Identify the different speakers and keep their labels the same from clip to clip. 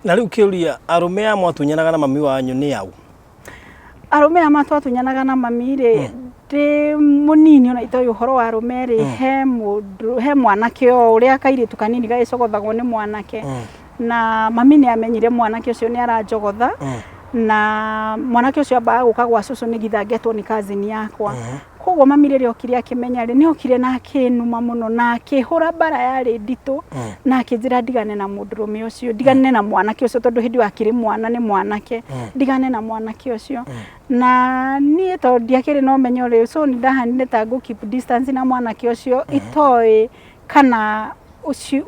Speaker 1: Na riu kiuria arume amwe atunyanaga na mami wanyu ni au?
Speaker 2: Arume amwe atunyanaga na mami ri ndi munini ona itoy uhoro wa arume ri he mwanake o uria kairitu kanini gagicogothagwo ni mwanake na mami ni amenyire mwanake ucio ni arajogotha na mwanake ucio ambaga guka gwa cucu ni githangetwo ni cousin yakwa koguo mami riri okire akimenya ri ni okire na akinuma muno na akihura bara yari nditu na akijira ndigane na mundurume ucio ndigane na mwanake ucio tondu hindi akiri mwana ni mwanake ndigane na mwanake ucio na nie to ndiakiri no menyo ri so ni ndahanire ta go keep distance na mwanake ucio itoy kana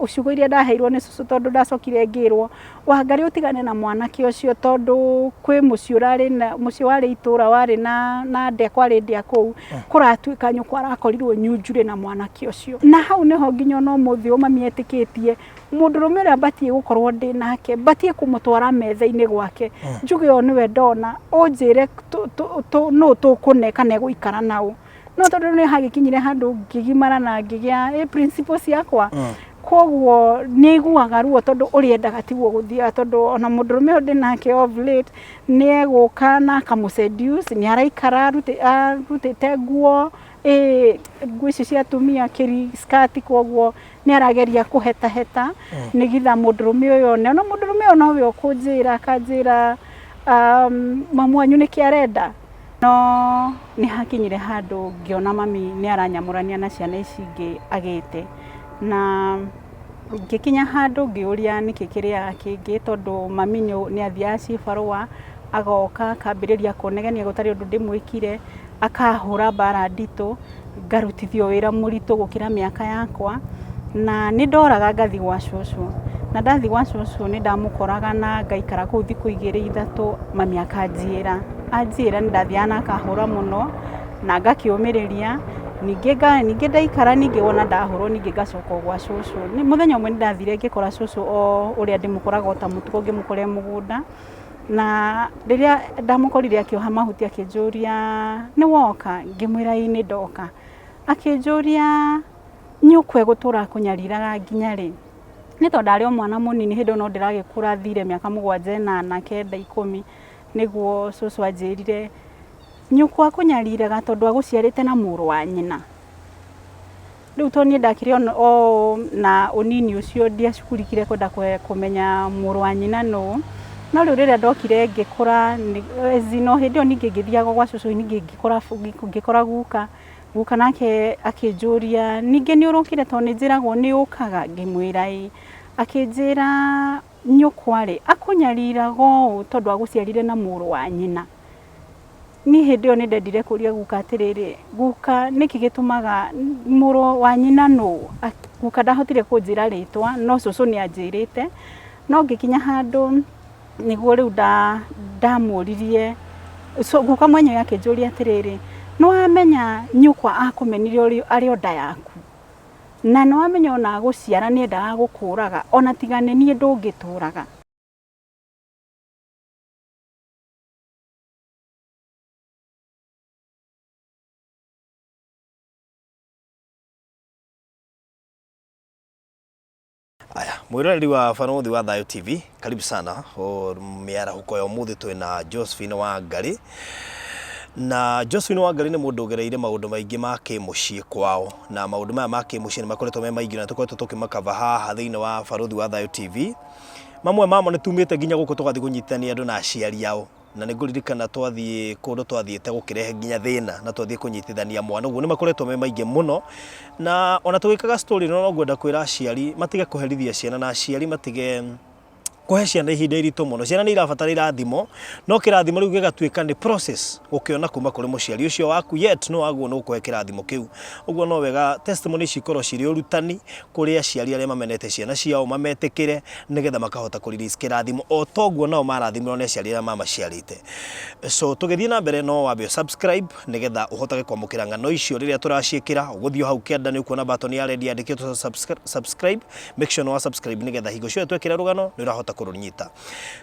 Speaker 2: uciugo iria ndaheirwo ni cucu tondu ndacokire ngirwo Wangari utigane na mwanake ucio tondu kwi muci urari na muci wari itura wari na ndekwa ari ndia kou kuratuika nyukwa arakorirwo nyunjure na mwanake ucio na hau niho nginya no muthi mami etikitie mundurume uria batie gukorwo ndi nake batie kumutwara metha-ini gwake njuge o niwe ndona unjire no tukune kana guikara nao no tondu ni hagikinyire handu ngigimara na ngigia principles yakwa koguo ni iguaga ruo tondu uriendaga tiguo guthia tondu ona mundurume undi nake of late ni eguka na kamuseduce ni araikara rutite nguo nguo ici cia tumia kiri skirt koguo ni arageria kuheta nigitha mundurume uyu one ona mundurume uyu nowe ukunjira akanjira mamu wanyu niki arenda no ni hakinyire handu ngiona mami ni aranyamurania na ciana ici ingi agite na ngikinya handu ngiuria nikikiria kingi tondu mami ni athia cibarua agoka akambiriria kunegenia gutari undu ndimwikire akahura bara nditu ngarutithio wira muritu gukira miaka yakwa na ni ndoraga ngathi gwa cucu na ndathi gwa cucu ni ndamukoraga na ngaikara kuu thiku 2-3 mami akanjira ni ndathiana akahura muno na ngakiumiriria ninge ndaikara ninge wona ndahurwo ninge ngacoka gwa cucu ni muthenya umwe ndathire ngikora cucu o uria ndimukoraga ta mutuko ngimukore mugunda na riria ndamukorire akioha mahuti akinjuria ni woka ngimwira ini ndoka akinjuria nyukwe gutura kunyariraga nginya ri ni tondu ari o mwana munini hindo no ndiragikura thire miaka 7 8 9 10 niguo cucu anjirire nyukwa kunyariraga tondu aguciarite na muru wa nyina riu to ni ndakire o na unini ucio ndiacukurikire kwenda kumenya muru wa nyina no riu riria ndokire ngikura zino hindi ningi ngithiaga gwa cucu ningi ngikora guka nake akinjuria ningi ni urukire to ni njiragwo ni ukaga ngimwira akinjira nyukwa ri akunyarirago tondu aguciarire na muru wa nyina ni hindi ni ndendire kuria guka atiriri guka niki gitumaga muru wa nyina no guka ndahotire kunjira ritwa no cucu ni anjirite no ngikinya handu niguo riu ndamuririe guka mwenye yake njuri atiriri no amenya nyukwa akumenire ari onda yaku na no amenya ona aguciara ni endaga gukuraga ona tigane nie ndungituraga
Speaker 1: Aya, mwiroreri wa Barothi wa Thayo TV, karibu sana. Miara huko ya umuthi twina Josephine Wangari. Na Josephine Wangari ni mundu ugereire maundu maingi ma kimucii kwao na maundu maya ma kimucii ni makoretwo me maingi na tukoretwo tukimakava haha thiini wa Barothi wa Thayo TV. Mamwe mamo ni tumite nginya guku tugathi kunyitithania andu na aciari ao na ni nguririkana twathie kundu twathiete gukirehe nginya thina na twathie kunyitithania mwana uguo ni makoretwo me maingi muno na ona tugikaga story no ngwenda kwira aciari matige kuherithia ciana na aciari matige kuhe ciana ihinda iritu muno ciana ni irabatara irathimo no kirathimo riu gigatuika ni process ukiona kuma kuri muciari ucio waku yet no aguo no kuhe kirathimo kiu uguo no wega testimony cikoro ciri urutani kuri aciari aria mamenete ciana ciao mametekire nigetha makahota ku release kirathimo o toguo nao marathimiro ni aciari aria mamaciarite so tugithie na mbere no wambe subscribe nigetha uhotage kwamukira ngano icio riria turaciikira uguthio hau kianda ni ukuona button ya red yandikitwo subscribe make sure no subscribe nigetha hingo cio twekira rugano ni urahota kurunyita.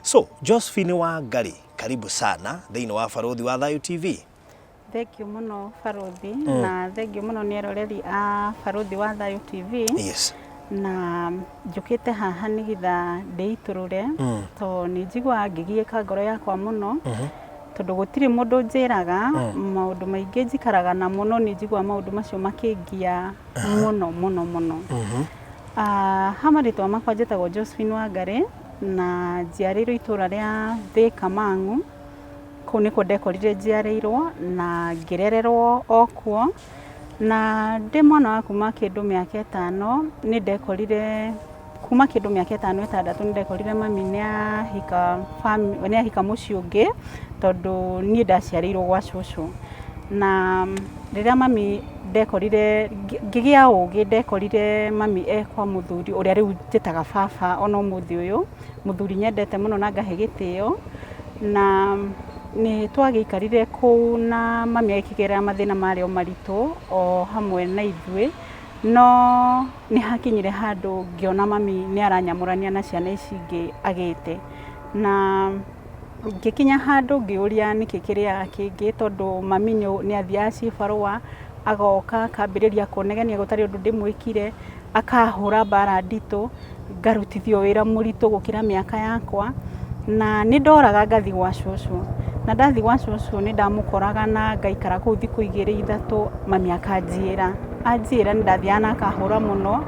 Speaker 1: So Josephine Wangari, karibu sana thiini wa Barothi wa Thayo TV.
Speaker 2: Thank you muno Barothi na thank you muno ni eroreri a Barothi wa Thayo TV.
Speaker 1: Yes.
Speaker 2: na njukite haha nigitha ndeiturure to ni njigwa ngigieka ngoro yakwa muno tondu gutiri mundu njiraga maundu maingi njikaraga na muno ni njigwa maundu macio makingia muno hama ritwa makwa njitagwo Josephine Wangari na njiarirwo itura ria Thika Mang'u kuu nikuo ndekorire njiarirwo na ngirererwo okuo na ndi mwana wa kuma kindu miaka 5 ni ndekorire kuma kindu miaka 5-6 ni ndekorire mami ni ahika mucii ungi tondu ni ndaciarirwo gwa cucu na riria mami ndekorire ngigia ugi ndekorire mami kwa muthuri uria riu njitaga baba ona muthi uyu muthuri nyendete muno na ngahe gitio na ni twagiikarire ku na mami akigerera mathina mario maritu o hamwe na ithui no ni hakinyire handu ngiona mami ni aranyamurania na ciana ici ingi agite na ngikinya handu ngiuria niki kiria kingi tondu mami ni athia cibarua agoka akambiriria kunegenia gutari undu ndimwikire akahura bara ndito ngarutithio wira muritu gukira miaka yakwa na ni ndoraga ngathi gwa cucu na ndathi gwa cucu ni ndamukoraga na ngaikara kuu thiku 2-3 mami akanjira ni ndathiana akahura muno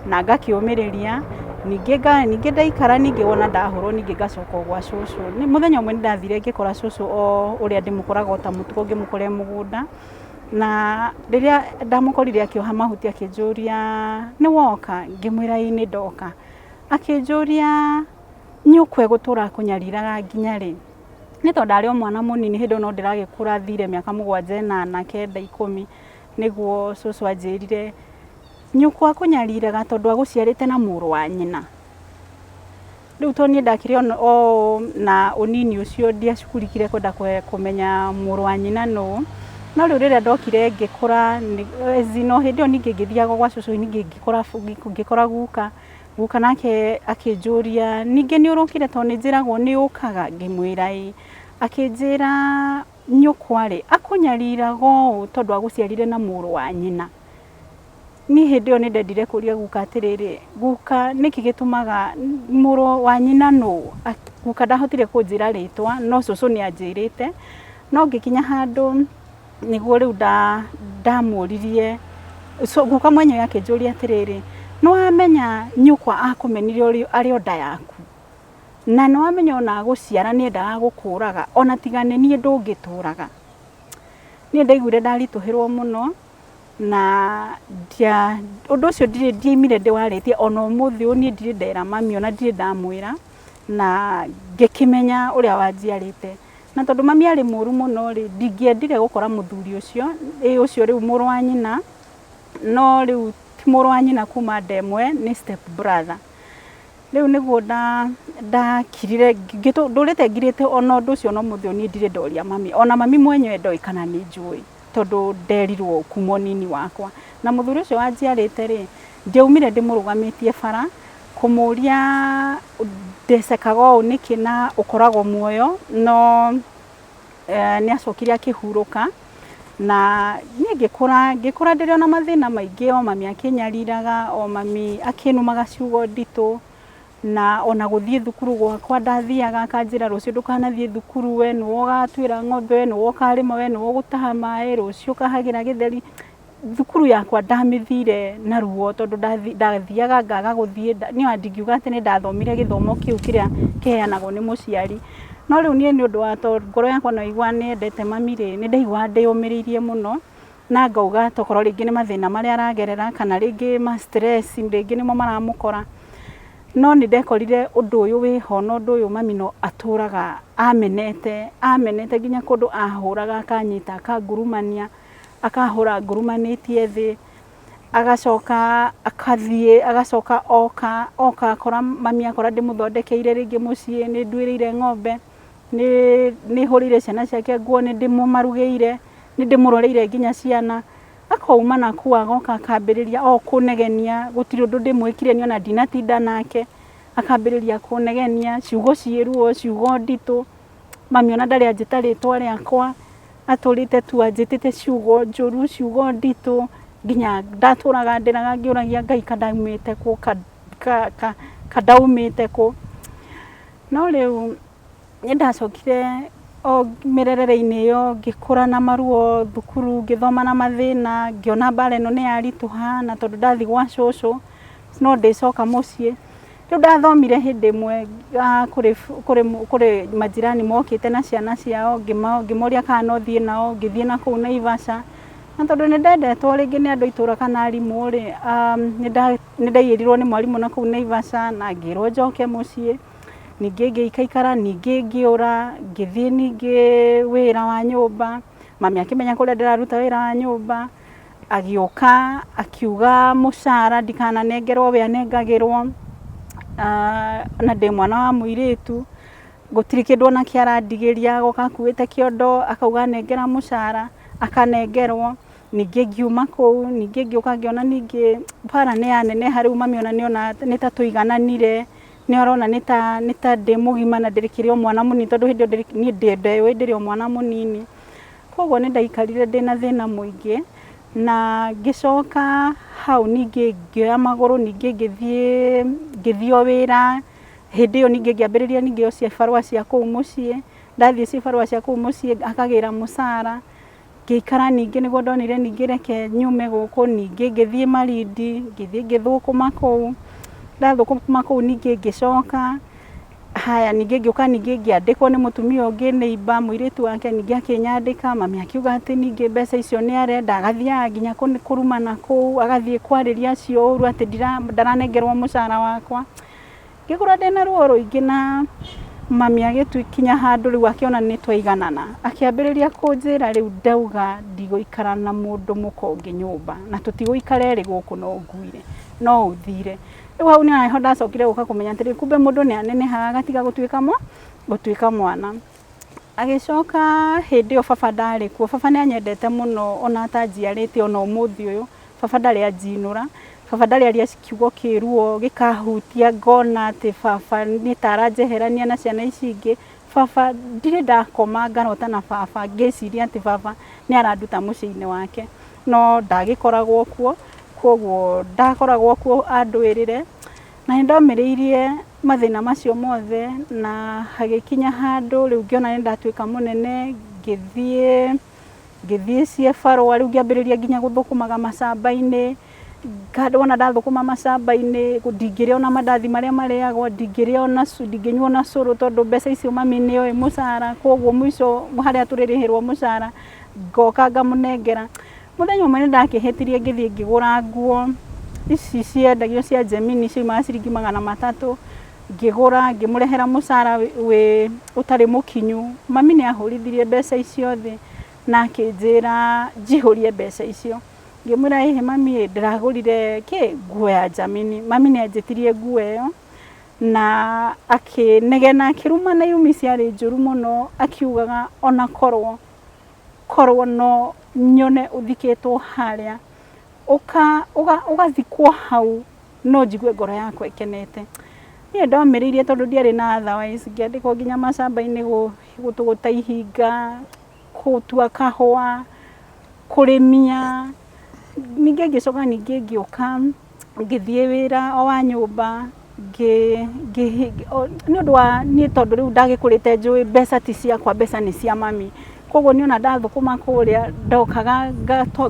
Speaker 2: na ngakiumiriria ningi ndaikara ningi wona ndahurwo ningi ngacoka gwa cucu ni muthenya umwe ndathire ngikora cucu o uria ndimukoraga ta mutugo ngimukore mugunda na riria ndamukorire akioha mahuti akinjuria ni woka ngimwira ni ndoka akinjuria nyukwe gutura kunyariraga nginya ri ni tondu ndari o mwana munini hindu no ndiragikura thire miaka 7-9 niguo cucu anjirire nyukwa kunyariraga tondu aguciarite na muru wa nyina riu to ni ndakire na unini ucio ndiacukurikire kwenda kumenya muru wa nyina no riu riria ndokire ngikura no hindi o ningi ngithiaga gwa cucu ningi ngikora guka nake akinjuria ningi ni urukire to ni njiragwo ni ukaga ngimwira akinjira nyukwa ri akunyarirago tondu aguciarire na muru wa nyina ni hindi o ni ndendire kuria guka atiriri guka niki gitumaga muru wa nyina no guka ndahotire kunjira ritwa no cucu ni anjirite no ngikinya handu niguo riu ndamuririe guka mwenye yake njuri atiriri no amenya nyukwa akumenire ari o nda yaku na no amenya ona guciara ni ndaga gukuraga ona tigane ni ndungituraga ni ndaiguire ndarituhirwo muno na undu ucio ndiimire ndiwaritie ona umuthi ni ndiri ndera mami ona ndiri ndamwira na ngikimenya uria wanjiarite na tondu mami ari muru muno ri ndingiendire gukora muthuri ucio riu muru wa nyina no riu ti muru wa nyina kuma ndemwe ni step brother riu niguo ndakirire ndurite ngirite ona undu ucio no muthi ni ndire ndoria mami ona mami mwenyewe ndoi kana ni njui tondu nderirwo kuma nini wakwa na muthuri ucio wanjiarite ri ndiaumire ndimurugamitie bara kumuria ndecekaga niki na ukoragwo muoyo no ni acokire akihuruka na ni ngikura ndiri ona mathina maingi o mami akinyariraga o mami akinumaga ciugo nditu na ona guthie thukuru gwakwa ndathiaga akanjira rucio ndukanathie thukuru we no ugatwira ng'ombe we no ukarima we no ugutaha mai rucio ukahagira githeri thukuru yakwa ndamithire na ruo tondu ndathiaga ngaga guthie ni andingiuga ati ni ndathomire githomo kiu kiria kiheanagwo ni muciari no riu ni undu wa ngoro yakwa no igwa ni endete mami ri ni ndaigwa ndiyumiririe muno na ngauga tokorwo ringi ni mathina maria aragerera kana ringi ma stress ringi nimo maramukora no ni ndekorire undu uyu wiho no undu uyu mami no aturaga amenete nginya kundu ahuraga akanyita akangurumania akahura ngurumanetie thi agacoka akathie agacoka oka akora mami akora ndimuthondekeire ringi mucii ni ndwirire ng'ombe ni hurire ciana ciake nguo ni ndimumarugeire ni ndimuroreire nginya ciana akauma na kuwa agoka akambiriria kunegenia gutiri undu ndimwikire ni ona ndinatinda nake akambiriria kunegenia ciugo cieruo ciugo nditu mami ona ndari anjita ritwa riakwa aturite tu anjitite ciugo njuru ciugo nditu nginya ndatũraga ndĩraga ngĩũragia Ngai kadaumĩte kũ kadaumĩte kũ no rĩu nĩndacokire o mĩrerere-inĩ ĩyo ngĩkũra na maruo thukuru ngĩthoma na mathĩna ngĩona mbara ĩno nĩ yaritũha na tondũ ndathi gwa cũcũ no ndĩcoka mũciĩ rĩu ndathomire hĩndĩ ĩmwe kũrĩ majirani mokĩte na ciana ciao ngĩmoria kana no thiĩ nao ngĩthiĩ na kũu Naivasha na tondũ nĩndendetwo rĩngĩ nĩ andũ itũra kana arimũ rĩ nĩndaiyĩrirwo nĩ mwarimũ na kũu Naivasha na ngĩrwo njoke mũciĩ ningĩ ngĩikaikara ningĩ ngĩũra ngĩthiĩ ningĩ wĩra wa nyũmba mami akĩmenya kũrĩa ndĩraruta wĩra wa nyũmba agĩũka akiuga mũcara ndikananengerwo we anengagĩrwo na ndĩ mwana wa mũirĩtu gũtirĩ kĩndũ ona kĩarandigĩria agoka akuĩte kĩondo akauga nengera mũcara akanengerwo ningĩ ngiuma kũu ningĩ ngĩũka ngĩona ningĩ bara nĩ yaneneha rĩu mami ona nĩona nĩ ta tũigananire nĩ arona nĩ ta ndĩ mũgima na ndĩrĩkĩrĩ o mwana mũnini tondũ hĩndĩ ĩyo niĩ ndĩrĩ o mwana mũnini koguo nĩ ndaikarire ndĩna thĩna mũingĩ na ngĩcoka hau ningĩ ngĩoya magũrũ ningĩ ngĩthiĩ o wĩra hĩndĩ ĩyo ningĩ ngĩambĩrĩria ningĩ o cibarũa cia kũu mũciĩ ndathiĩ cibarũa cia kũu mũciĩ akagĩra mũcara ngĩikara ningĩ nĩguo ndonire ningĩ reke nyume gũkũ ningĩ ngĩthiĩ Malindi ngĩthiĩ ngĩthũkũma kũu ndathũkũma kũu ningĩ ngĩcoka haya ningĩ ngĩũka ningĩ ngĩandĩkwo nĩ mũtumia ũngĩ neighbor mũirĩtu wake ningĩ akĩnyandĩka mami akiuga atĩ ningĩ mbeca icio nĩ arenda agathiaga nginya kũrumana kũu agathiĩ kwarĩria acio ũru atĩ ndaranengerwo mũcara wakwa ngĩkora ndĩna ruo rũingĩ na mami agĩtũkinya handũ rĩu akĩona nĩ twaiganana akĩambĩrĩria kũnjĩra rĩu ndauga ndigũikara na mũndũ mũkonge nyũmba na tũtigũikara erĩ gũkũ no nguire no ũthire rĩu hau nĩho ndacokire gũka kũmenya atĩrĩ kumbe mũndũ nĩ anenehaga agatiga gũtuĩka mwana agĩcoka hĩndĩ ĩyo baba ndarĩ kuo baba nĩ anyendete mũno ona atanjiarĩte ona ũmũthĩ ũyũ baba ndarĩ anjinũra baba ndarĩ aria kiugo kĩruo gĩkahutia ngona atĩ baba nĩ taranjeherania na ciana ici ingĩ baba ndirĩ ndakoma ngarota na baba ngĩciria atĩ baba nĩ aranduta mũciĩ-inĩ wake no ndagĩkoragwo kuo koguo ndakoragwo kuo andwĩrĩre na nĩndomĩrĩirie mathĩna macio mothe na hagĩkinya handũ rĩu ngĩona nĩ ndatuĩka mũnene ngĩthiĩ cibarũa rĩu ngĩambĩrĩria nginya gũthũkũmaga macamba-inĩ wona ndathũkũma macamba-inĩ ndingĩrĩa ona mandathi marĩa marĩagwo ndingĩnyua ona cũrũ tondũ mbeca icio mami nĩoĩ mũcara koguo mũico harĩa tũrĩrĩhĩrwo mũcara ngoka ngamũnengera mũthenya ũmwe nĩ ndakĩhĩtirie ngĩthiĩ ngĩgũra nguo ici ciendagio cia Gemini ciumaga ciringi 300 ngĩgũra ngĩmũrehera mũcara ũtarĩ mũkinyu mami nĩ ahũrithirie mbeca icio thĩ na akĩnjĩra njihũrie mbeca icio ngĩmwĩra ĩhĩ mami ndĩragũrire nguo ya Gemini mami nĩ anjĩtirie nguo ĩyo na akĩnegena akĩruma na yumi ciarĩ njũru mũno akiugaga ona korwo no nyone ũthikĩtwo harĩa ũgathikwo hau no njigue ngoro yakwa ĩkenete niĩ ndomĩrĩirie tondũ ndiarĩ na otherwise ngĩandĩkwo nginya macamba-inĩ gũtũgũta ihinga gũtua kahũa kũrĩmia ningĩ ngĩcoka ningĩ ngĩũka ngĩthiĩ wĩra o wa nyũmba nĩ ũndũ wa niĩ tondũ rĩu ndagĩkũrĩte njũĩ mbeca ti ciakwa mbeca nĩ cia mami koguo nĩ ona ndathũkũma kũrĩa ndokaga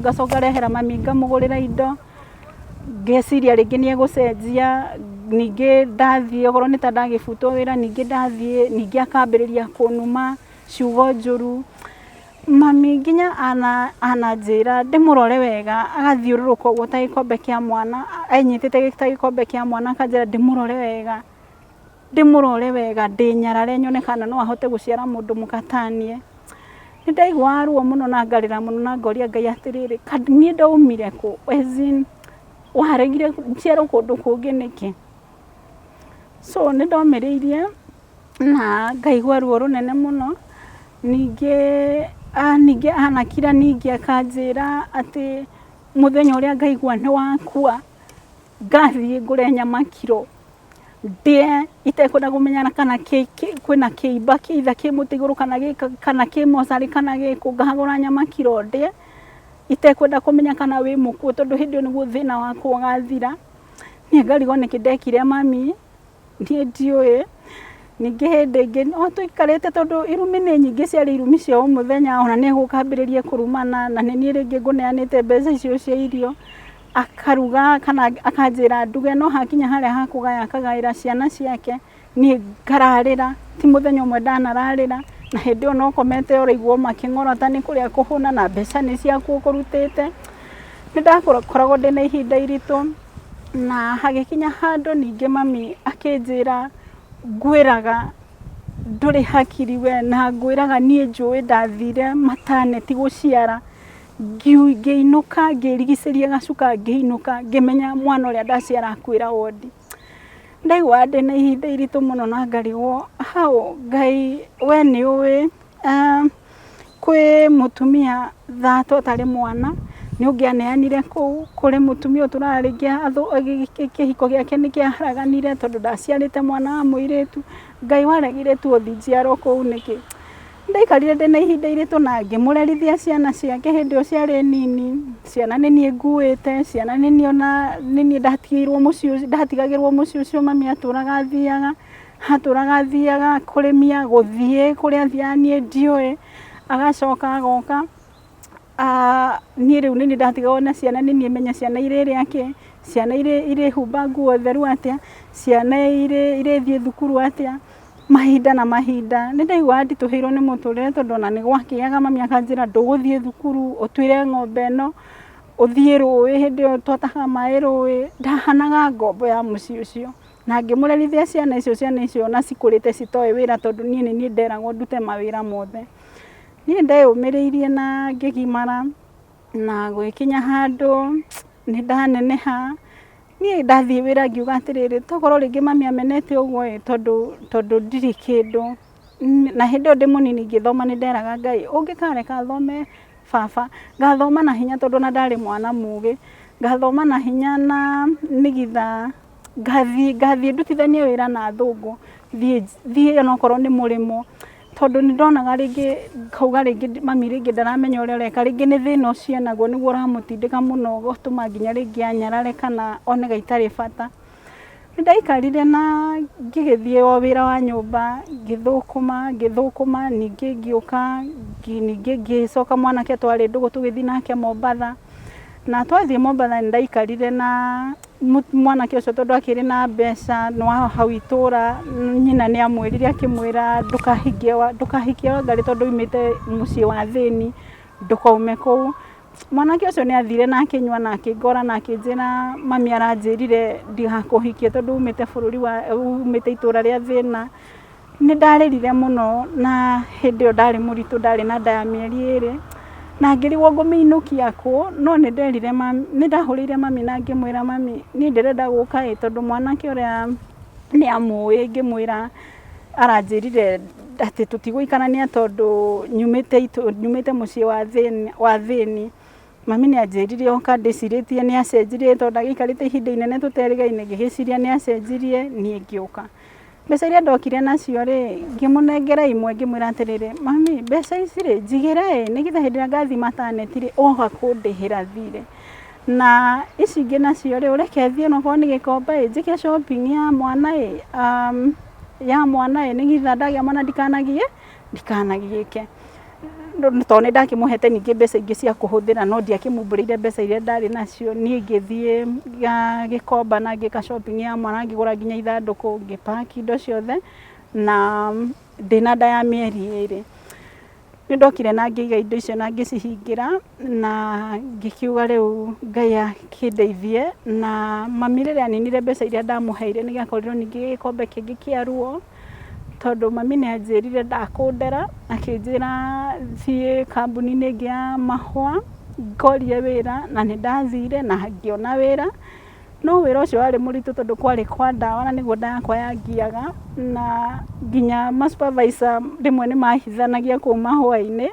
Speaker 2: ngacoka rehera mami ngamũgũrĩra indo ngeciria rĩngĩ nĩ egũcenjia ningĩ ndathiĩ okorwo nĩ ta ndagĩbutwo wĩra ningĩ ndathiĩ ningĩ akambĩrĩria kũnuma ciugo njũru mami nginya ananjĩra ndĩmũrore wega agathiũrũrũka ũguo ta gĩkombe kĩa mwana enyitĩte ta gĩkombe kĩa mwana akanjĩra ndĩmũrore wega ndĩnyarare nyone kana no ahote gũciara mũndũ mũkatanie nĩ ndaiguaga ruo mũno na ngarĩra mũno na ngoria Ngai atĩrĩrĩ niĩ ndaumire kũ waregire njiarwo kũndũ kũngĩ nĩkĩ so nĩ ndomĩrĩirie na ngaigua ruo rũnene mũno ningĩ anakira ningĩ akanjĩra atĩ mũthenya ũrĩa ngaigua nĩ wakua ngathiĩ ngũre nyama kiro ndĩe itekwenda kũmenyana kana kwĩna kĩimba kĩitha kĩ mũtĩ igũrũ kana kĩ mocarĩ kana gĩkũ ngahagũra nyama kiro ndĩe itekwenda kumenya kana wi mukuo tondu hindi niguo thina waku ugathira ni ngarigo niki ndekire mami ndie ndiwe ningi hindi ingi o tuikarite tondu irumi ni nyingi ciari irumi cia umuthenya ona ni gukambiririe kurumana na ni ringi nguneanite mbeca icio cia irio akaruga kana akanjira nduge no hakinya haria hakugaya akagaira ciana ciake ni ngararira ti muthenya umwe ndanararira na hindi ona ukomete uraigwo making'orota ni kuria kuhuna na mbeca ni ciaku ukurutite ni ndakoragwo ndina ihinda iritu na hagikinya handu ningi mami akinjira ngwiraga nduri hakiri we na ngwiraga nie njui ndathire maternity guciara ngiinuka ngirigiceria gacuka ngiinuka ngimenya mwana uria ndaciara akwira wodi ndaigua ndina ihinda iritu muno na ngarigwo hau Ngai we ni uwi kwi mutumia thato tari mwana ni ungianeanire kuri mutumia turarigia kihiko giake ni kiaharaganire tondu ndaciarite mwana wa muiritu Ngai waregire tu uthinjiaro kuu niki ndaikarire ndina ihinda iritu na ngimurerithia ciana ciake hindi ciari nini ciana ni nie nguite ciana ni nie ona ni nie ndatigagirwo mucio ucio mami aturaga thiaga kurimia guthie kuria thia nie ndiwe agacoka agoka nie riu ni ndatigagwo na ciana ni nie menya ciana ire ake ciana ire humba nguo theru atia ciana ire thie thukuru atia mahinda na mahinda ni ndaigua ndituhirwo ni muturire tondu na ni gwakiaga mami akanjira nduguthie thukuru utwire ng'ombe no uthie rui hindi yo twataha mai rui ndahanaga ngombo ya muci ucio na ngimurerithia ciana icio na cikurite citoe wira tondu ni nderagwo ndute mawira mothe ni ndeyumiriirie na ngigimara na gwikinya handu ni ndaneneha ni ndathie wira ngiuga atiriri tokorwo ringi mami amenete uguo tondu ndiri kindu na hindi ndi munini ngithoma ni nderaga Ngai ungikareka thome baba ngathoma na hinya tondu na ndari mwana mugi ngathoma na hinya na nigitha ngathie ndutithanie wira na thungu thie onokorwo ni murimo tondu ni ndonaga ringi kauga ringi mami ringi ndaramenya uria reka ringi ni thina ucio naguo niguo uramutindika muno gutuma nginya ringi anyarare kana one gaitari bata ni ndaikarire na ngigithie o wira wa nyumba ngithukuma ningi ngiuka ningi ngicoka mwanake atwari ndugu tugithii nake Mombatha na twathie Mombatha ni ndaikarire na mwanake ucio tondu akiri na mbeca no hau itura nyina ni amwirire akimwira ndukahikie Wangari tondu imite mucii wa thini ndukaume kuu mwanake ucio ni athire na akinywa na akingora na akinjira mami aranjirire ndigakuhikie tondu umite bururi wa umite itura ria thina ni ndaririre muno na hindi yo ndari muritu ndari na nda ya mieri 2 na ngirigwo ngumiinukia ku no ni nderire mami ni ndahurire mami na ngimwira mami ni ndirenda guka tondu mwanake uria ni amui ngimwira aranjirire ati tutiguikarania tondu nyumite mucii wa thini mami ni anjirire oka ndiciritie ni acenjirie tondu agikarite ihinda inene tuterigaine ngigiciria ni acenjirie ni ngiuka mbeca iria ndokire nacio ri ngimunengera imwe ngimwira atiriri mami mbeca ici ri njigire nigitha hindi ria ngathi maternity ri oka kundihira thire na ici ingi nacio ri ureke thie no korwo ni gikomba njike shopping ya mwana nigitha ndagia mwana ndikanagiike tondu ni ndakimuhete ningi mbeca ingi cia kuhuthira no ndiakimumburire mbeca iria ndari nacio ni ngithie gikomba na ngika shopping ya mwana ngigura nginya ithanduku ngipaki indo ciothe na ndina nda ya mieri 2 ni ndokire na ngiiga indo icio na ngicihingira na ngikiuga riu Ngai akindeithie na mami riria aninire mbeca iria ndamuheire ni giakorirwo ningi gikombe kingi kia ruo tondu mami ni anjirire ndakundera akinjira thie kambuni-ini ingi ya mahua ngorie wira na ni ndathire na ngiona wira no wira ucio wari muritu tondu kwari kwa ndawa na niguo nda yakwa yangiaga na nginya ma supervisor rimwe ni mahithanagia kuu mahua-ini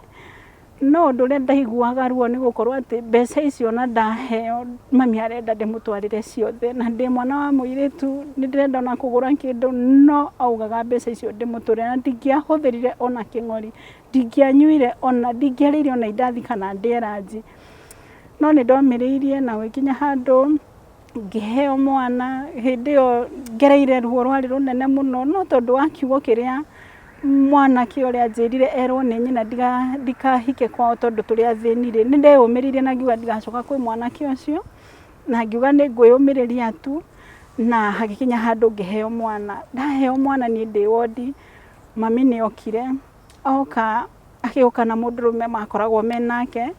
Speaker 2: no undu uria ndaiguaga ruo ni gukorwo ati mbeca icio na ndaheo mami arenda ndimutwarire ciothe na ndi mwana wa muiritu ni ndirenda na kugura kindu no augaga mbeca icio ndimutwarire na ndingiahuthirire ona king'ori ndingianyuire ona ndingiarire ona indathi kana ndieraji no nĩ ndomĩrĩirie na gũkinya handũ ngĩheo mwana hĩndĩ ĩyo ngereire ruo rwarĩ rũnene mũno no tondũ wa kiugo kĩrĩa mwanake ũrĩa anjĩrire erwo nĩ nyina ndikahike kwao tondũ tũrĩ athĩnire nĩ ndeyũmĩrĩirie na ngiuga ndigacoka kwĩ mwanake ũcio na ngiuga nĩ ngwĩyũmĩrĩria tu na hagĩkinya handũ ngĩheo mwana ndaheo mwana niĩ ndĩ wondi mami nĩ okire agĩũka na mũndũrũme makoragwo menake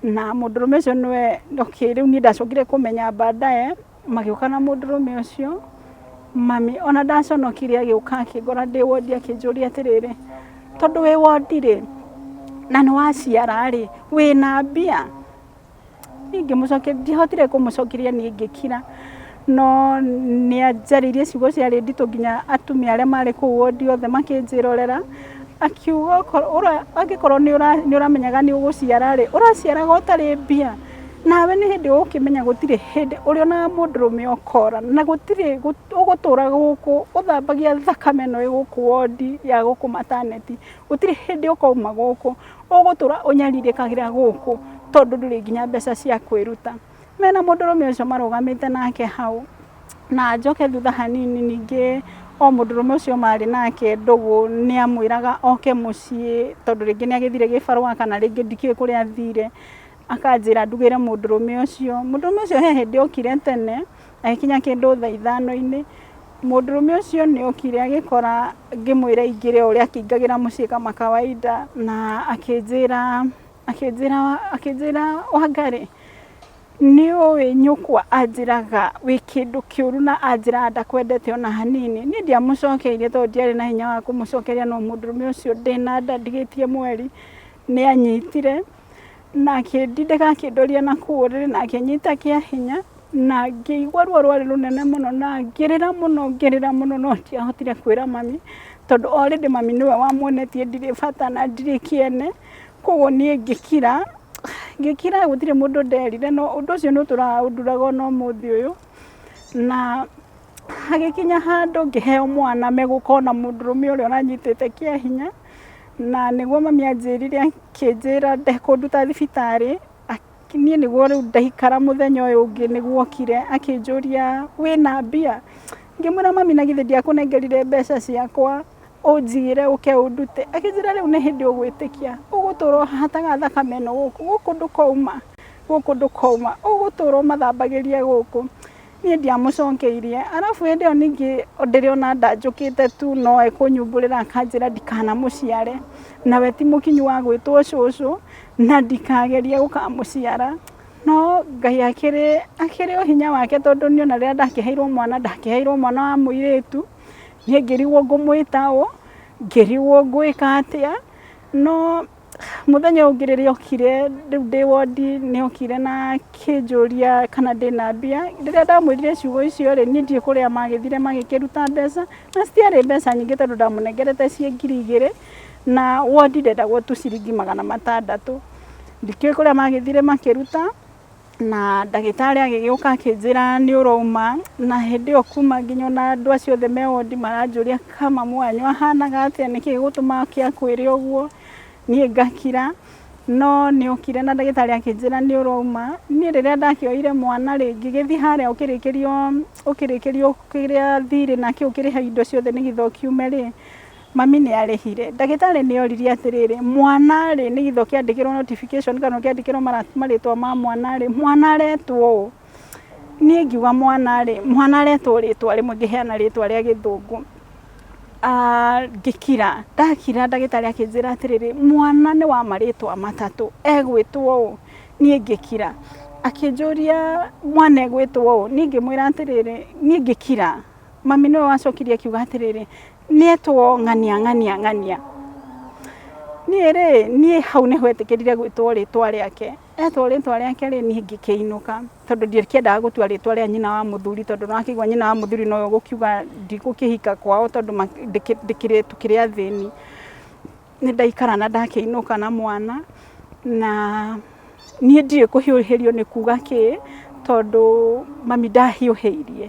Speaker 2: na mũndũrũme ũcio nĩwe rĩu niĩ ndacokire kũmenya baadaye magĩũka na mũndũrũme ũcio mami ona ndaconokire agĩũka akĩngora ndĩ wondi akĩnjũria atĩrĩrĩ tondũ wĩ wondi rĩ na nĩ waciara rĩ wĩna mbia ngĩmũcokeria ndihotire kũmũcokeria niĩ ngĩkira no nĩ anjarĩirie ciugo ciarĩ nditũ nginya atumia arĩa marĩ kũu wondi othe makĩnjĩrorera akiuga angĩkorwo nĩ ũramenyaga nĩ ũgũciara rĩ ũraciaraga ũtarĩ mbia nawe nĩ hĩndĩ ũgũkĩmenya gũtirĩ hĩndĩ ũrĩ ona mũndũrũme okora na gũtirĩ ũgũtũra gũkũ ũthambagia thakame ĩno ĩgũkũ wondi ya gũkũ mataneti gũtirĩ hĩndĩ ũkauma gũkũ ũgũtũra ũnyarirĩkagĩra gũkũ tondũ ndũrĩ nginya mbeca cia kwĩruta mena mũndũrũme ũcio marũgamĩte nake hau na njoke thutha hanini ningĩ o mũndũrũme ũcio marĩ nake ndũgũ nĩ amwĩraga oke mũciĩ tondũ rĩngĩ nĩ agĩthire gĩbarũa kana rĩngĩ ndikĩũĩ kũrĩa athire akanjĩra ndugĩre mũndũrũme ũcio he hĩndĩ okire tene agĩkinya kĩndũ thaa 5:00 mũndũrũme ũcio nĩ okire agĩkora ngĩmwĩra ingĩre ũrĩa akĩingagĩra mũciĩ kama kawaida na akĩnjĩra Wangari nĩ ũĩ nyũkwa anjĩraga wĩ kĩndũ kĩũru na anjĩra ndakwendete ona hanini niĩ ndiamũcokeirie tondũ ndiarĩ na hinya wa kũmũcokeria no mũndũrũme ũcio ndĩna nda ndigĩtie mweri nĩ anyitire na akĩndindĩka akĩndoria na kũũrĩrĩ na akĩnyita kĩa hinya na ngĩigua ruo rwarĩ rũnene mũno na ngĩrĩra mũno no ndiahotire kwĩra mami tondũ already mami nĩwe wamuonetie ndirĩ bata na ndirĩ kĩene koguo niĩ ngĩkira gũtirĩ mũndũ nderire no ũndũ ũcio nĩ ũtũraũnduraga no mũthĩ ũyũ na hagĩkinya handũ ngĩheo mwana megũkorwo na mũndũrũme ũrĩa ũranyitĩte kĩa hinya na nĩguo mami anjĩrire akĩnjĩra ndekũnduta thibitarĩ niĩ nĩguo rĩu ndaikara mũthenya ũyũ ũngĩ nĩguo okire akĩnjũria wĩna mbia ngĩmwĩra mami na githĩ ndiakũnengerire mbeca ciakwa ũnjigĩre ũke ũndute akĩnjĩra rĩu nĩ hĩndĩ ũgwĩtĩkia ũgũtũra ũhataga thakame ĩno gũkũ ndũkauma ũgũtũra ũmathambagĩria gũkũ niĩ ndiamũcokeirie arabu hĩndĩ ĩyo ningĩ ndĩrĩ ona ndanjũkĩte tu no ekũnyumbũrĩra akanjĩra ndikanamũciare nawe ti mũkinyu wa gwĩtwo cũcũ na ndikagerie gũkamũciara no Ngai akĩrĩ o hinya wake tondũ nĩ ona rĩrĩa ndakĩheirwo mwana wa mũirĩtu niĩ ngĩrigwo ngũmwĩta ũ ngĩrigwo ngwĩka atĩa no mũthenya ũngĩ rĩrĩa okire rĩu ndĩ wondi nĩ okire na akĩnjũria kana ndĩna mbia rĩrĩa ndamwĩrire ciugo icio rĩ niĩ ndiĩ kũrĩa magĩthire magĩkĩruta mbeca na citiarĩ mbeca nyingĩ tondũ ndamũnengerete ciĩ 2,000 na wondi ndendagwo tu ciringi 600 ndikĩũĩ kũrĩa magĩthire makĩruta na ndagĩtarĩ agĩgĩũka akĩnjĩra nĩ ũrauma na hĩndĩ ĩyo kuma nginya ona andũ acio othe me wondi maranjũria kama mwanyu ahanaga atĩa nĩkĩ gĩgũtũma akĩakwĩre ũguo niĩ ngakira no nĩ okire na ndagĩtarĩ akĩnjĩra nĩ ũrauma niĩ rĩrĩa ndakĩoire mwana rĩ ngĩgĩthiĩ harĩa ũkĩrĩkĩrio kĩrĩa thirĩ na kĩu kĩrĩha indo ciothe nĩgitho kiume rĩ mami nĩ arĩhire ndagĩtarĩ nĩ oririe atĩrĩrĩ mwana rĩ nĩgitho kĩandĩkĩrwo notification kana kĩandĩkĩrwo marĩtwa ma mwana rĩ mwana aretwo niĩ ngiuga mwana aretwo rĩtwa rĩmwe ngĩheana rĩtwa rĩa gĩthũngũ ndakira ndagĩtarĩ akĩnjĩra atĩrĩrĩ mwana nĩ wa marĩtwa matatũ egwĩtwo ũ niĩ ngĩkira akĩnjũria mwana egwĩtwo ũ niĩ ngĩmwĩra atĩrĩrĩ niĩ ngĩkira mami nĩwe wacokirie akiuga atĩrĩrĩ nĩetwo ng'ania niĩ hau nĩho etĩkĩrire gwĩtwo rĩtwa rĩake etwo rĩtwa rĩake rĩ niĩ ngĩkĩinũka tondũ ndiakĩendaga gũtua rĩtwa rĩa nyina wa mũthuri tondũ nakĩigua nyina wa mũthuri no gũkiuga ndikũkĩhika kwao tondũ tukĩrĩ athĩni nĩ ndaikara na ndakĩinũka na mwana na niĩ ndirĩ kũhiũhĩrio nĩ kuga kĩ tondũ mami ndahiũhĩirie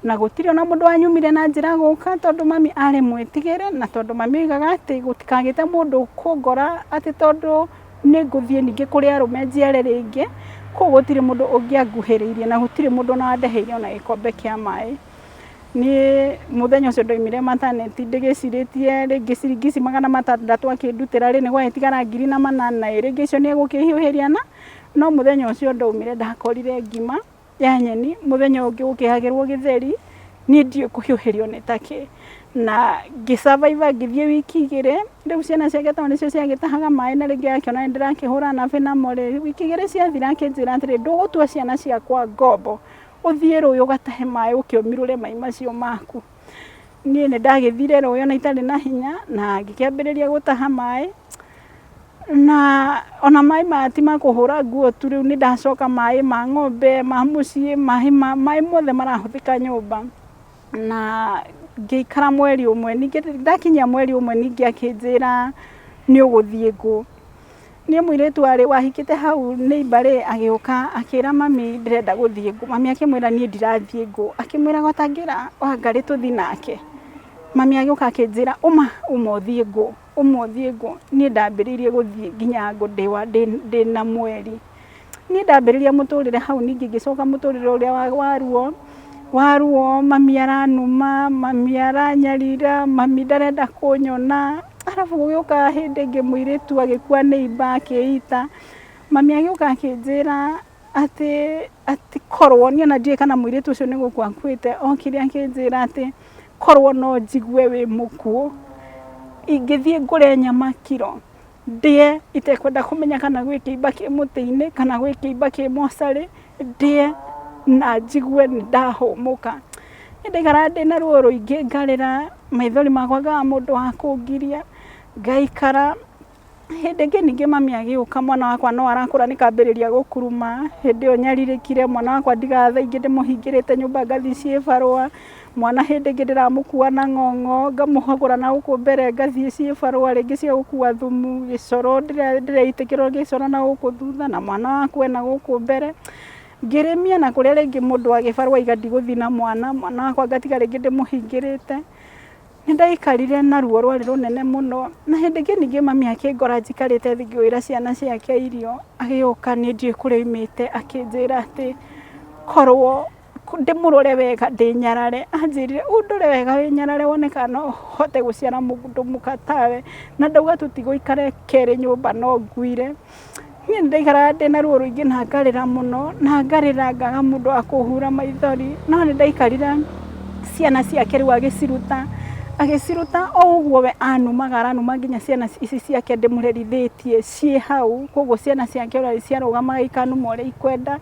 Speaker 2: na gũtirĩ ona mũndũ wanyumire na njĩra gũka tondũ mami arĩ mwĩtigĩre na tondũ mami oigaga atĩ gũtikagĩte mũndũ kũngora atĩ tondũ nĩ ngũthiĩ ningĩ kũrĩ arũme njiare rĩngĩ, koguo gũtirĩ mũndũ ũngĩanguhĩrĩirie na gũtirĩ mũndũ ona wandeheire ona gĩkombe kĩa maĩ. Niĩ mũthenya ũcio ndoimire maternity ndĩgĩcirĩtie rĩngĩ ciringi 600 akĩndutĩra rĩ nĩ gwagĩtigara 800 rĩngĩ icio nĩ egũkĩhiũhĩria no mũthenya ũcio ndaumire ndakorire ngima ya nyeni, mũthenya ũngĩ gũkĩhagĩrwo gĩtheri, niĩ ndiũĩ kũhiũhĩrio nĩ takĩ, na ngĩ-survive ngĩthiĩ wiki 2, rĩu ciana ciake tondũ nĩcio ciagĩtahaga maĩ na rĩngĩ akĩona nĩ ndĩrakĩhũra nabe namo rĩ, wiki 2 ciathira akĩnjĩra atĩrĩ ndũgũtua ciana ciakwa ngombo, ũthiĩ rũĩ ũgatahe maĩ ũkĩũmirũre maĩ macio maku. Niĩ nĩ ndagĩthire rũĩ ona itarĩ na hinya na ngĩkĩambĩrĩria gũtaha maĩ, na ona maĩ maya ti ma kũhũra nguo tu, rĩu nĩ ndacoka maĩ ma ng'ombe, ma mũciĩ, maĩ mothe marahũthĩka nyũmba, na ngĩikara mweri ũmwe, ningĩ ndakinyia mweri ũmwe ningĩ akĩnjĩra nĩ ũgũthiĩ ngũ. Niĩ mũirĩtu warĩ wahikĩte hau neighbor rĩ agĩũka akĩra mami ndĩrenda gũthiĩ ngũ, mami akĩmwĩra niĩ ndirathiĩ ngũ, akĩmwĩra gũtangĩra Wangari tũthiĩ nake. Mami agĩũka akĩnjĩra ũma ũthiĩ ngũ, niĩ ndambĩrĩirie gũthiĩ nginya ngũ ndĩna mweri. Niĩ ndambĩrĩria mũtũrĩre hau ningĩ ngĩcoka mũtũrĩre ũrĩa wa ruo, mami aranuma, mami aranyarira, mami ndarenda kũnyona, arabu gũgĩũka hĩndĩ ĩngĩ mũirĩtu agĩkua neighbor akĩĩta, mami agĩũka akĩnjĩra atĩ korwo niĩ ona ndiũĩ kana mũirĩtu ũcio nĩ gũkua akuĩte, okire akĩnjĩra atĩ korwo no njigue wĩ mũkuũ, ingĩthiĩ ngũre nyama kiro ndĩe itekwenda kũmenya kana gwĩ kĩimba kĩ mũtĩ-inĩ kana gwĩ kĩimba kĩ mocarĩ, ndĩe na njigue nĩ ndahũmũka. Nĩ ndaikara ndĩna ruo rũingĩ ngarĩra, maithori makwa ngaga mũndũ wa kũngiria, ngaikara. Hĩndĩ ĩngĩ ningĩ mami agĩũka, mwana wakwa no arakũra nĩkambĩrĩria gũkuruma, hĩndĩ ĩyo nyarirĩkire, mwana wakwa ndigatha ingĩ ndĩmũhingĩrĩte nyũmba ngathiĩ ciĩbarũa, mwana hĩndĩ ĩngĩ ndĩramũkua na ng'ong'o ngamũhagũra na gũkũ mbere ngathiĩ ciĩbarũa rĩngĩ cia gũkua thumu, gĩcoro ndĩreitĩkĩrwo gĩcoro na gũkũ thutha na mwana wakwa na gũkũ mbere, ngĩrĩmia na kũrĩa rĩngĩ mũndũ wa gĩbarũa iga ndigũthiĩ na mwana wakwa ngatiga rĩngĩ ndĩmũhingĩrĩte. Nĩ ndaikarire na ruo rwarĩ rũnene mũno, na hĩndĩ ĩngĩ ningĩ mami akĩngora njikarĩte thĩ ngĩũĩra ciana ciake irio, agĩũka niĩ ndiũĩ kũrĩa oimĩte akĩnjĩra atĩ korwo ndĩmũrore wega ndĩnyarare, anjĩrire ũndore wega wĩnyarare wone kana no hote gũciara mũndũ mũka tawe, na ndauga tũtigũikare kerĩ nyũmba no nguire. Niĩ nĩ ndaikaraga ndĩna ruo rũingĩ na ngarĩra mũno, na ngarĩra ngaga mũndũ wa kũhura maithori, no nĩ ndaikarire ciana ciake rĩu agĩciruta o ũguo we aranuma nginya ciana ici ciake ndĩmũrerithĩtie ciĩ hau, koguo ciana ciake ũrĩa ciarũgamaga ikanuma ũrĩa ikwenda.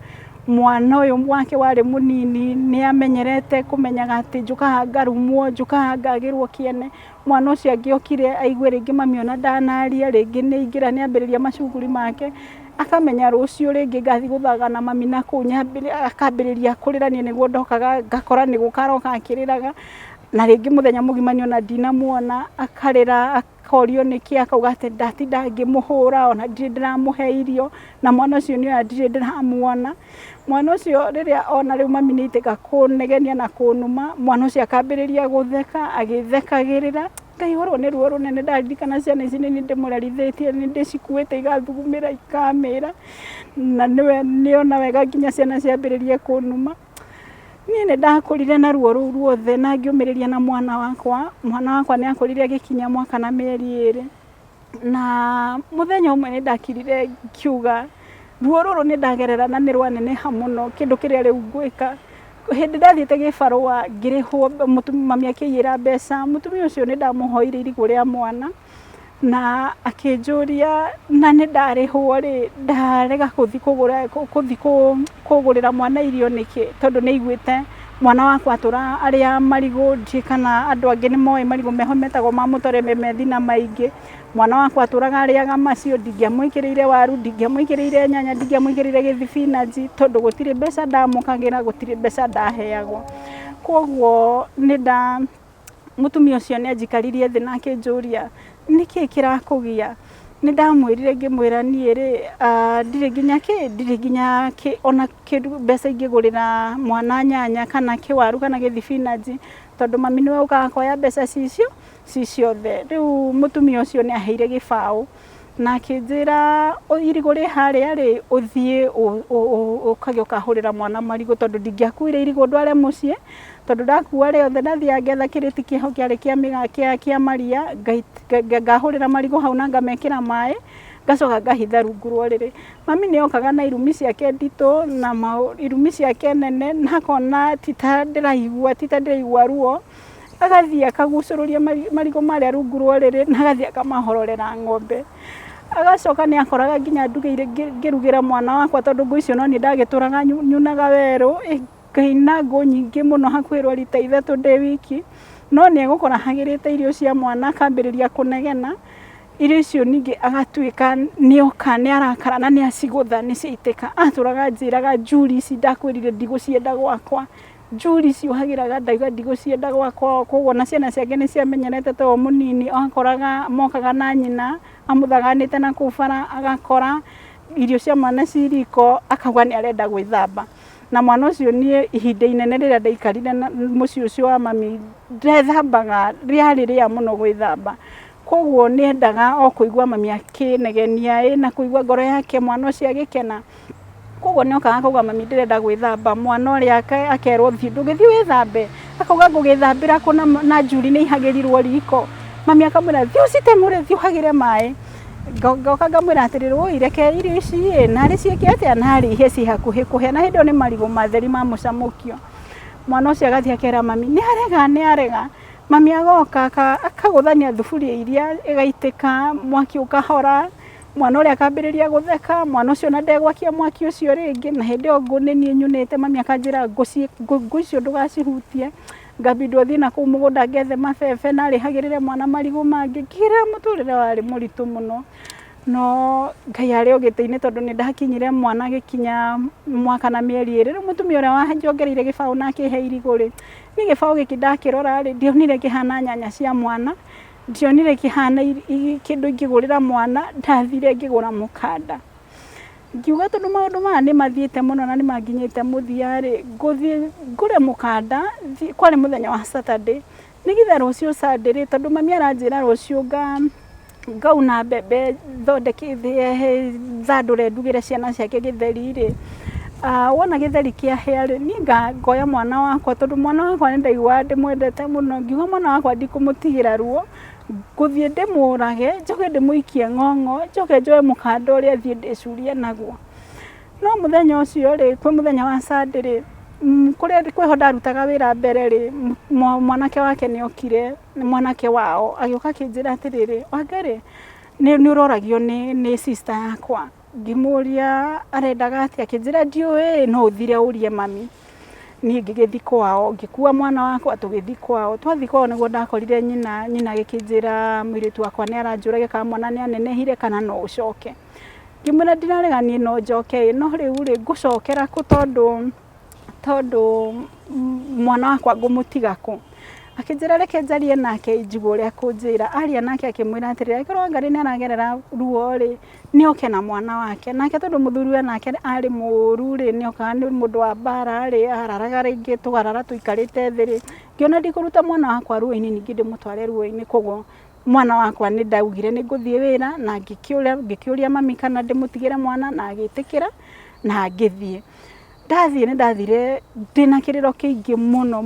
Speaker 2: Mwana ũyũ wake warĩ mũnini nĩ amenyerete kũmenyaga atĩ njũkaga ngarumwo, njũkaga ngagĩrwo kĩene. Mwana ũcio angĩokire aigue rĩngĩ mami ona ndanaria, rĩngĩ nĩ aingĩra nĩ ambĩrĩria macuguri make, akamenya rũciũ rĩngĩ ngathiĩ gũthaga na mami na kũu, akambĩrĩria kũrĩra, niĩ nĩguo ndokaga ngakora nĩ gũkaroka akĩrĩraga, na rĩngĩ mũthenya mũgima nĩ ona ndinamuona, akarĩra akorio nĩkĩ, akauga atĩ ndatinda ngĩmũhũra ona ndirĩ ndĩramũhe irio, na mwana ũcio nĩ oya ndirĩ ndĩramuona. Mwana ũcio rĩrĩa ona rĩu mami nĩ aitĩka kũnegenia na kũnuma, mwana ũcio akambĩrĩria gũtheka, agĩthekagĩrĩra, ngaihũrwo nĩ ruo rũnene ndaririkana ciana ici nĩ ndĩmũrerithĩtie, nĩ ndĩcikuĩte igathugumĩra ikamĩra, na nĩ ona wega nginya ciana ciambĩrĩrie kũnuma. Niĩ nĩ ndakũrire na ruo rũu ruothe na ngĩũmĩrĩria na mwana wakwa nĩ akũrire agĩkinya mwaka na mĩeri 2, na mũthenya ũmwe nĩ ndakirire ngiuga ruo rũrũ nĩ ndagerera na nĩ rwaneneha mũno, kĩndũ kĩrĩa rĩu ngwĩka. Hĩndĩ ndathiĩte gĩbarũa ngĩrĩhwo, mami akĩiyĩra mbeca, mũtumia ũcio nĩ ndamũhoire irigũ rĩa mwana na akĩnjũria na nĩ ndarĩhwo rĩ, ndarega gũthiĩ kũgũrĩra mwana irio nĩkĩ, tondũ nĩ aiguĩte mwana wakwa atũra arĩa marigũ, ndiĩ kana andũ angĩ nĩ moĩ marigũ meho metagwo ma mũtore me methina maingĩ. Mwana wakwa atũraga arĩaga macio, ndingĩamwĩkĩrĩire waru, ndingĩamwĩkĩrĩire nyanya, ndingĩamwĩkĩrĩire gĩthibinaji, tondũ gũtirĩ mbeca ndamũkagĩra, gũtirĩ mbeca ndaheagwo. Koguo mũtumia ũcio nĩ anjikaririe thĩ na akĩnjũria nĩkĩ kĩrakũgia. Nĩ ndamwĩrire ngĩmwĩra niĩ rĩ, ndirĩ nginya ona mbeca ingĩgũrĩra mwana nyanya kana kĩwaru kana gĩthibinaji, tondũ mami nĩwe ũkaga kuoya mbeca cicio ciothe. Rĩu mũtumia ũcio nĩ aheire gĩbaũ na akĩnjĩra irigũ rĩ harĩa rĩ ũthiĩ ũkagĩa ũkahũrĩra mwana marigũ tondũ ndingĩakuire irigũ ndware mũciĩ tondũ ndakua rĩothe ndathiaga ngetha kĩrĩti kĩho kĩarĩ kĩa maria ngahũrĩra marigũ hau na ngamekĩra maĩ ngacoka ngahitha rungu rwa rĩrĩ. Mami nĩ okaga na irumi ciake nditũ na irumi ciake nene na akona tita ndĩraigua ruo agathiĩ akagucũrũria marigũ marĩa rungu rwa rĩrĩ na agathiĩ akamahororera ng'ombe. Agacoka nĩ akoraga nginya ndugĩire ngĩrugĩra mwana wakwa tondũ ngũ icio no niĩ ndagĩtũraga nyunaga werũ ngaina ngũ nyingĩ mũno hakuhĩ rita 3 ndĩ wiki no nĩ egũkora hagĩrĩte irio cia mwana akambĩrĩria kũnegena irio icio ningĩ agatuĩka nĩoka nĩ arakara na nĩ acigũtha nĩ ciaitĩka. Atũraga njĩraga njuri ici ndakwĩrire ndigũcienda gwakwa njuri ciũhagĩraga ndauga ndigũcienda gwakwa koguo na ciana ciake nĩ ciamenyerete to mũnini akoraga mokaga na nyina amũthaganĩte na kũu bara agakora irio cia mwana ciriko akauga nĩ arenda gwĩthamba na mwana ũcio niĩ ihinda inene rĩrĩa ndaikarire mũciĩ ũcio wa mami ndethambaga rĩarĩ rĩa mũno gwĩthamba koguo nĩ endaga o kũigua mami akĩnegenia na kũigua ngoro yake mwana ũcio agĩkena koguo nĩ okaga akauga mami ndĩrenda gwĩthamba mwana ũrĩa akerwo thiĩ ndũgĩthiĩ wĩthambe akauga ngũgĩthambĩra kũ na njuri nĩ ihagĩrirwo riko mami akamwĩra thiĩ ũcitemũre thiĩ ũhagĩre maĩ ngoka ngamwĩra atĩrĩrĩ reke irio ici narĩ ciĩke atĩa narĩ ihe ci hakuhĩ kũhĩa na hĩndĩ ĩyo nĩ marigũ matheri ma mũcamũkio. Mwana ũcio agathiĩ akera mami nĩ arega mami agoka akagũthania thuburia iria ĩgaitĩka mwaki ũkahora mwana ũrĩa akambĩrĩria gũtheka mwana ũcio na ndegwakia mwaki ũcio rĩngĩ na hĩndĩ ĩyo ngũ nĩ niĩ nyunĩte mami akanjĩra ngũ icio ndũgacihutie ngambindwo thiĩ na kũu mũgũnda ngethe mabebe narĩ hagĩrĩre mwana marigũ mangĩ ngĩrĩra mũtũrĩre warĩ mũritũ mũno no Ngai arĩ ũgĩtĩ-inĩ tondũ nĩ ndakinyire mwana agĩkinya mwaka na mĩeri 2 rĩu mũtumia ũrĩa wanjongereire gĩbaũ na akĩhe irigũ rĩ niĩ gĩbaũ gĩkĩ ndakĩrora rĩ ndionire kĩhana nyanya cia mwana ndionire kĩhana kĩndũ ingĩgũrĩra mwana ndathire ngĩgũra mũkanda ngiuga tondũ maũndũ maya nĩ mathiĩte mũno na nĩ manginyĩte mũthia rĩ ngũthiĩ ngũre mũkanda kwarĩ mũthenya wa Saturday nĩgetha rũciũ Sunday rĩ tondũ mami aranjĩra rũciũ ngauna mbembe thondeke thandũre ndugĩre ciana ciake gĩtheri rĩ wona gĩtheri kĩahĩa rĩ niĩ ngoya mwana wakwa tondũ mwana wakwa nĩ ndaigua ndĩmwendete mũno ngiuga mwana wakwa ndikũmũtigĩra ruo ngũthiĩ ndĩmũrage njoke ndĩmũikie ng'ong'o njoke njoe mũkanda ũrĩa thiĩ ndĩcurie naguo. No mũthenya ũcio rĩ kwĩ mũthenya wa Sunday rĩ kũrĩa kwĩho ndarutaga wĩra mbere rĩ mwanake wake nĩ okire mwanake wao agĩũka akĩnjĩra atĩrĩrĩ Wangari nĩ ũroragio nĩ sister yakwa ngĩmũria arendaga atĩa akĩnjĩra ndiũĩ no ũthire ũrie mami. Niĩ ngĩgĩthiĩ kwao ngĩkua mwana wakwa tũgĩthiĩ kwao twathiĩ kwao nĩguo ndakorire nyina agĩkĩnjĩra mũirĩtu wakwa nĩ aranjũrage kana mwana nĩ anenehire kana no ũcoke ngĩmwĩra ndiraregania no njoke no rĩu rĩ ngũcokera kũ tondũ mwana wakwa ngũmũtiga kũ akĩnjĩra reke njarie nake njigue ũrĩa akũnjĩra aria nake akĩmwĩra atĩrĩrĩ angĩkorwo Wangari nĩ aragerera ruo rĩ nĩ oke na mwana wake nake tondũ mũthuriwe nake arĩ mũru rĩ nĩ okaga nĩ mũndũ wa mbara rĩ araraga rĩngĩ tũgarara tũikarĩte thĩ rĩ ngĩona ndikũruta mwana wakwa ruo-inĩ ningĩ ndĩmũtware ruo-inĩ koguo mwana wakwa nĩ ndaugire nĩ ngũthiĩ wĩra na ngĩkĩũria mami kana ndĩmũtigĩre mwana na agĩtĩkĩra na ngĩthiĩ. Ndathiĩ nĩ ndathire ndĩna kĩrĩro kĩingĩ mũno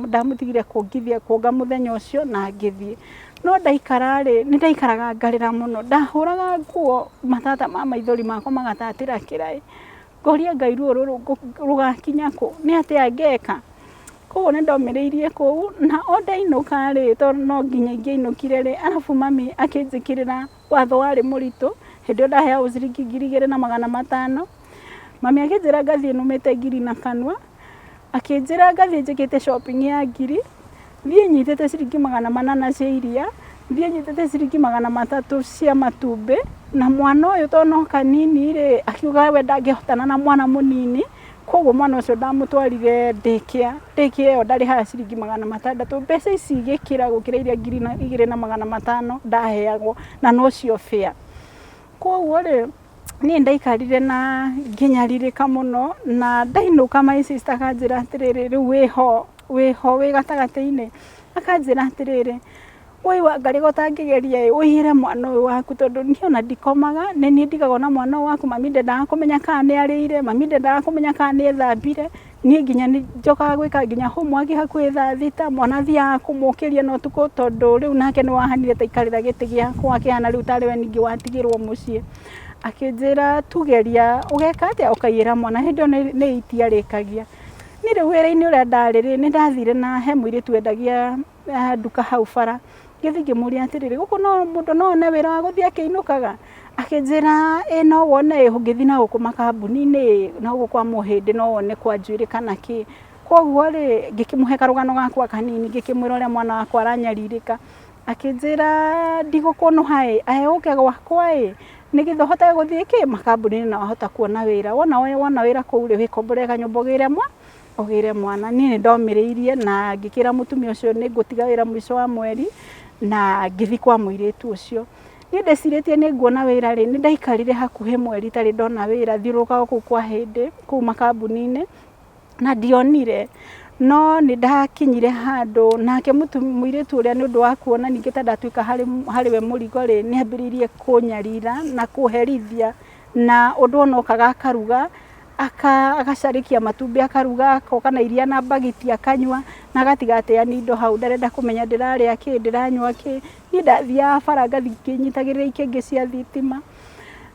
Speaker 2: ndamũtigire kũngithia kuonga mũthenya ũcio na ngĩthiĩ no ndaikara rĩ nĩ ndaikaraga ngarĩra mũno ndahũraga nguo matata ma maithori makwa magatatĩra kĩraĩ ngoria Ngai ruo rũrũ rũgakinya kũ nĩ atĩa ngeka koguo nĩ ndomĩrĩirie kũu na o ndainũka rĩ tondũ no nginya ingĩinũkire rĩ arabu mami akĩnjĩkĩrĩra watho warĩ mũritũ hĩndĩ ĩyo ndaheagwo ciringi 2,500 mami akĩnjĩra ngathiĩ numĩte 1,000 na kanua akĩnjĩra ngathiĩ njĩkĩte shopping ya 1,000 thiĩ nyitĩte ciringi 800 cia iria thiĩ nyitĩte ciringi 300 cia matumbĩ na mwana ũyũ tondũ no kanini rĩ akiuga we ndangĩhotana na mwana mũnini koguo mwana ũcio ndamũtwarire daycare ĩyo ndarĩhaga ciringi 600 mbeca ici igĩkĩra gũkĩra iria 2,500 ndaheagwo na nocio fare koguo rĩ niĩ ndaikarire na nginyarirĩka mũno na ndainũka my sister akanjĩra atĩrĩrĩ rĩu wĩho wĩ gatagatĩ-inĩ akanjĩra atĩrĩrĩ Woi Wangari gotangigeria uire mwana uyu waku tondu ni ona ndikomaga ni ndigagwo na mwana waku mami ndendaga kumenya kana ni arire mami ndendaga kumenya kana ni thambire ni nginya ni njokaga gwika nginya homework hakuhi thaa thita mwana thiaga kumukiria no tuko tondu riu nake ni wahanire ta ikarira giti giakwa akihana riu tari we ningi watigirwo mucii akinjira tugeria ugeka atia ukaiyira mwana hindi ni itiarikagia ni riu wira-ini uria ndariri ni ndathire na he muiritu wendagia nduka hau bara githi ngimuria atiriri guku no mundu no one wira wa guthia akiinukaga akinjira no wone ngithi na guku makambuni-ini na guku kwa muhindi no wone kwa njuiri kana ki koguo ri ngikimuhe karugano gakwa kanini ngikimwira uria mwana wakwa aranyaririka akinjira ndigukunu hai uke gwakwa nigitho hote guthie ki makambuni-ini na wahota kuona wira wona wira kuu ri wikombore kanyumba ugire mwana ni ndomiriirie na ngikira mutumia ucio ni ngutiga wira mwisho wa mweri na ngithi kwa muiritu ucio ni ndeciritie ni nguona wira ri ni ndaikarire hakuhe mweri tari ndona wira thiruka ku kwa hindi ku makambuni-ini na ndionire no ni ndakinyire handu nake muiritu uria ni undu wa kuona ningi ta ndatuika hari we murigo ri ni ambiririe kunyarira na kuherithia na undu ono kaga karuga agacarikia matumbi akaruga akoka na iria na bagiti akanywa na gatigateani indo hau ndarenda kumenya ndiraria ki ndiranywa ki ni ndathia bara ngathi kinyitagirira ikengi cia thitima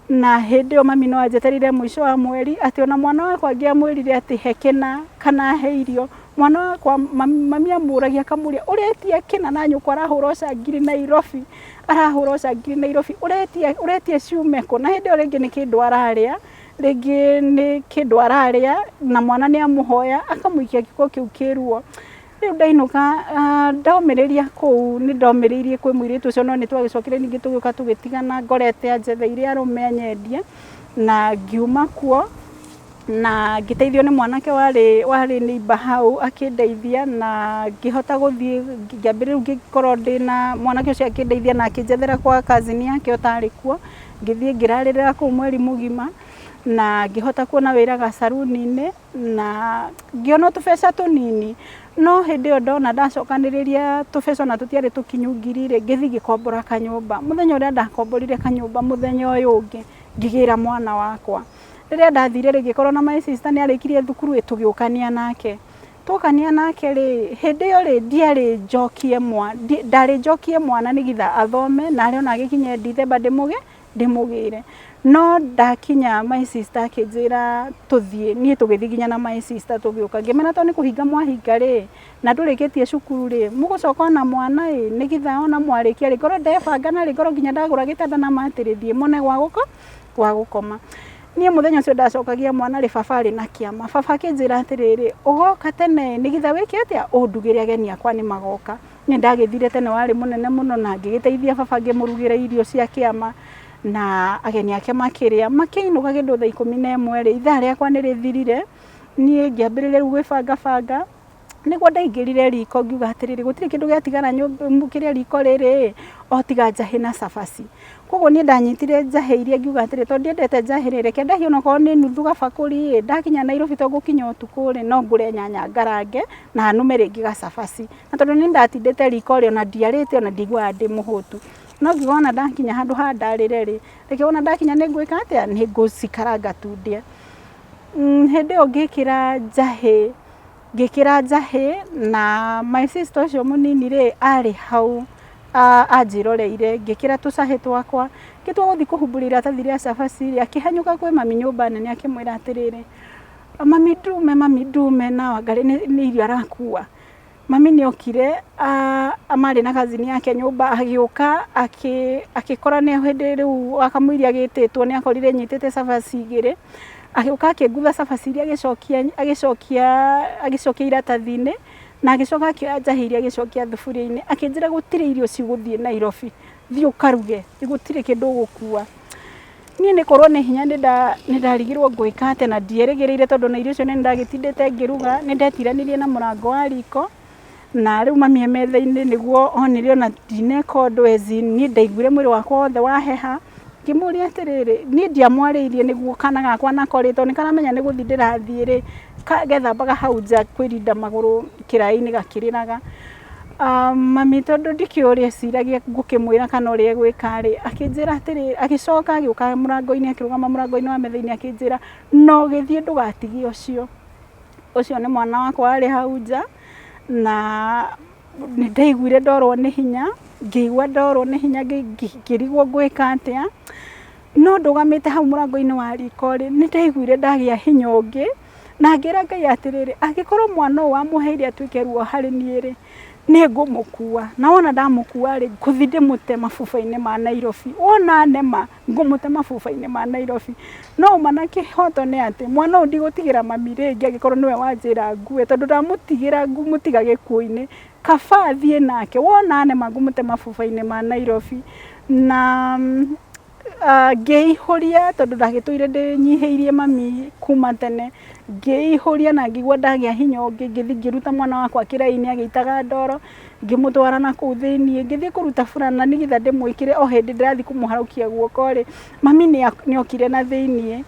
Speaker 2: na hindi o mami no anjeterire mwisho wa mweri ati ona mwana wakwa angiamwirire ati hekena kana he irio mwana wakwa mami amuragia kamuria uretia kina na nyukwa arahura ucangiri Nairobi uretia ciumeko na hindi o ringi ni kindu araria rigi ni kindu araria na mwana ni amuhoya akamuikia giko kiu kiruo riu ndainuka ndaumiriria kuu ni ndomiriirie kwi muiritu ucio no ni twagicokire ningi tugiuka tugitigana ngorete anjetheire arume anyendie na ngiuma kuo na ngiteithio ni mwanake wari ni bahau akindeithia na ngihota guthie ngiambiriru ngikorwo ndina mwanake ucio akindeithia na akinjethera kwa kazini yake utari kuo ngithie ngirarira ku mweri mugima na ngihota kuona wira ga saruni-ini na ngiona tubeca tunini no hindi o ndona ndacokaniriria tubeca na tutiari tukinyu ngiri ngithi ngikombora kanyumba muthenya uria ndakomborire kanyumba muthenya uyu ungi ngigira mwana wakwa riria ndathire rigikorwo na my sister ni arikirie thukuru tugiukania nake tukania nake ri hindi yo ri ndiari njokie mwana nigitha athome na ari ona agikinye December ndimugire no ndakinya my sister akinjira tuthie nie tugithiginya na my sister tugiuka ngimena to ni kuhinga mwahinga ri na ndurikitie cukuru ri mugucoka na mwana nigitha ona mwarikia ri ngoro ndebanga na ri ngoro nginya ndagura gitanda na matirithie mone gwa gukoma nie muthenya ucio ndacokagia mwana ri baba ri na kiama baba akinjira atiriri ugoka tene nigitha wiki atia undugire ageni akwa ni magoka ni ndagithire tene wari munene muno na ngigiteithia baba ngimurugira irio cia kiama na ageni ake makiinuka kindu thaa 11 ri ithaa riakwa ni rithirire nie ngiambiriria gwibanga niguo ndaingirire riko ngiuga atiriri gutiri kindu giatigana nyumba kiria riko riri o tiga njahi na cabaci koguo nie ndanyitire njahi iria ngiuga atiriri tondu ndiendete njahi riri kenda hiyo noko ni nuthu gabakuri ndakinya Nairobi to gukinya utuku ri no ngure nyanya ngarange na nume ringi gacabaci na tondu ni ndatindite riko ri ona ndiarite ona ndigwa ndi muhutu no ngigona ndakinya handu handarire ri rikiona ndakinya ni ngwika atia ni ngucikaranga tundie hindi o ngikira njahi na my sister ucio munini ri ari hau anjiroreire ngikira tucahi twakwa ngitwa guthi kuhumburira tathiria cabaci ri akihanyuka kwi mami nyumba nene akimwira atiriri mami ndume na Wangari ni irio arakua mami ni okire amari na kazini yake nyumba agiuka akikora ni hindi riu akamwiria gititwo ni akorire nyitete cabaci igiri agiuka akigutha cabaci iria agicokia iratathi-ini na agicoka akioya njahi iria agicokia thuburia-ini akinjira gutire irio ciguthie Nairobi thii ukaruge gutire kindu gukua nie ni korwo ni hinya ni ndarigirwo ngwika ate na ndierigirire tondu na irio cio ni ndagitindite ngiruga ni ndetiranirie na murango wa riko na riu mami emetha-ini niguo onire ona ndineka undu ezi ni ndaiguire mwiri wakwa wothe waheha ngimuria atiriri ni ndiamwariirie niguo kana gakwa nakorito ni karamenya ni guthi ndirathie ri gethambaga hau nja kwirinda maguru kirai-ini gakiriraga Mami tondu ndikiuria ciragia ngukimwira kana uria egwika ri akinjira atiri agicoka agiuka murango-ini akirugama murango-ini wa metha-ini akinjira no githie ndugatigie ucio ni mwana wakwa ari hau nja na ni ndaiguire ndorwo ni hinya ngiigua ndorwo ni hinya ngirigwo gwika atia no ndugamite hau murango-ini wa riko ri ni ndaiguire ndagia hinya ungi na ngira Ngai atiriri agikorwo mwana uyu wamuheire atuike ruo hari nie ri ni ngumukua na wona ndamukua ri nguthi ndimute mabuba-ini ma Nairobi wona nema ngumute mabuba-ini ma Nairobi no mana kihoto ni ati mwana uyu ndigutigira mami ringi agikorwo niwe wanjira ngue tondu ndamutigira ngumutiga gikuo-ini kaba athie nake wona nema ngumute mabuba-ini ma Nairobi na ngiihuria tondu ndagituire ndinyihiirie mami kuma tene ngiihuria na ngigua ndagia hinya ungi ngithi ngiruta mwana wakwa kiraini agitaga ndoro ngimutwara na kuu thiini ngithie kuruta burana nigetha ndimwikire o hindi ndirathi kumuharaukia guoko ri mami ni okire na thiini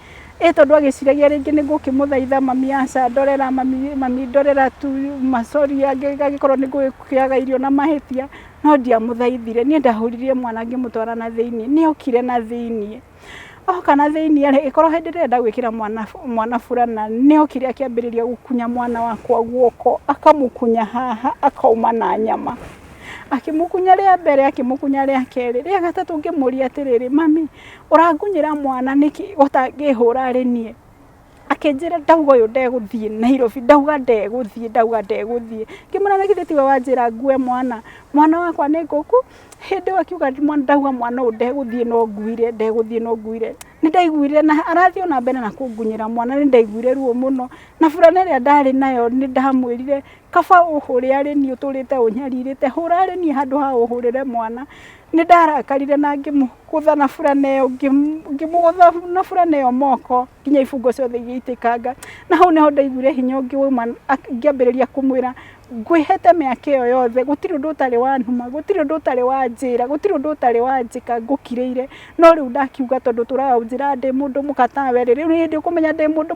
Speaker 2: tondu agiciragia ringi ni ngukimuthaitha mami aca ndorera mami ndorera tu masori agikorwo ni ngwikiaga irio na mahitia no ndiamuthaithire ni ndahuririe mwana ngimutwara na thiini ni okire na thiini oka na thiini ikorwo hindi ndenda gwikira mwana burana ni okire akiambiriria gukunya mwana wakwa guoko akamukunya haha akauma na nyama akimukunya ria mbere akimukunya ria keri ria gatatu ngimuria atiriri mami urangunyira mwana niki utangihura ri nie akinjira ndauga uyu ndeguthie Nairobi ndauga ndeguthie ngimura na githetiwe wanjira ngue mwana wakwa ni nguku hindi wakiuga ndauga mwana uyu ndeguthie no nguire ni ndaiguire na arathio na mbere na kungunyira mwana ni ndaiguire ruo muno na burana ria ndari nayo ni ndamwirire kaba uhuri ari ni uturite unyaririte hura ari ni handu ha uhurire mwana ni ndarakarire na ngimugutha na burana iyo ngimugutha na burana iyo moko nginya ibungo ciothe igeitikanga na hau niho ndaiguire hinya ngiuma ngiambiriria kumwira ngwihete miaka iyo yothe gutiri undu utari wanuma gutiri undu utari wanjira gutiri undu utari wanjika ngukireire no riu ndakiuga tondu turaunjira ndi mundu mukatawe riu ni ndi ukumenya ndi mundu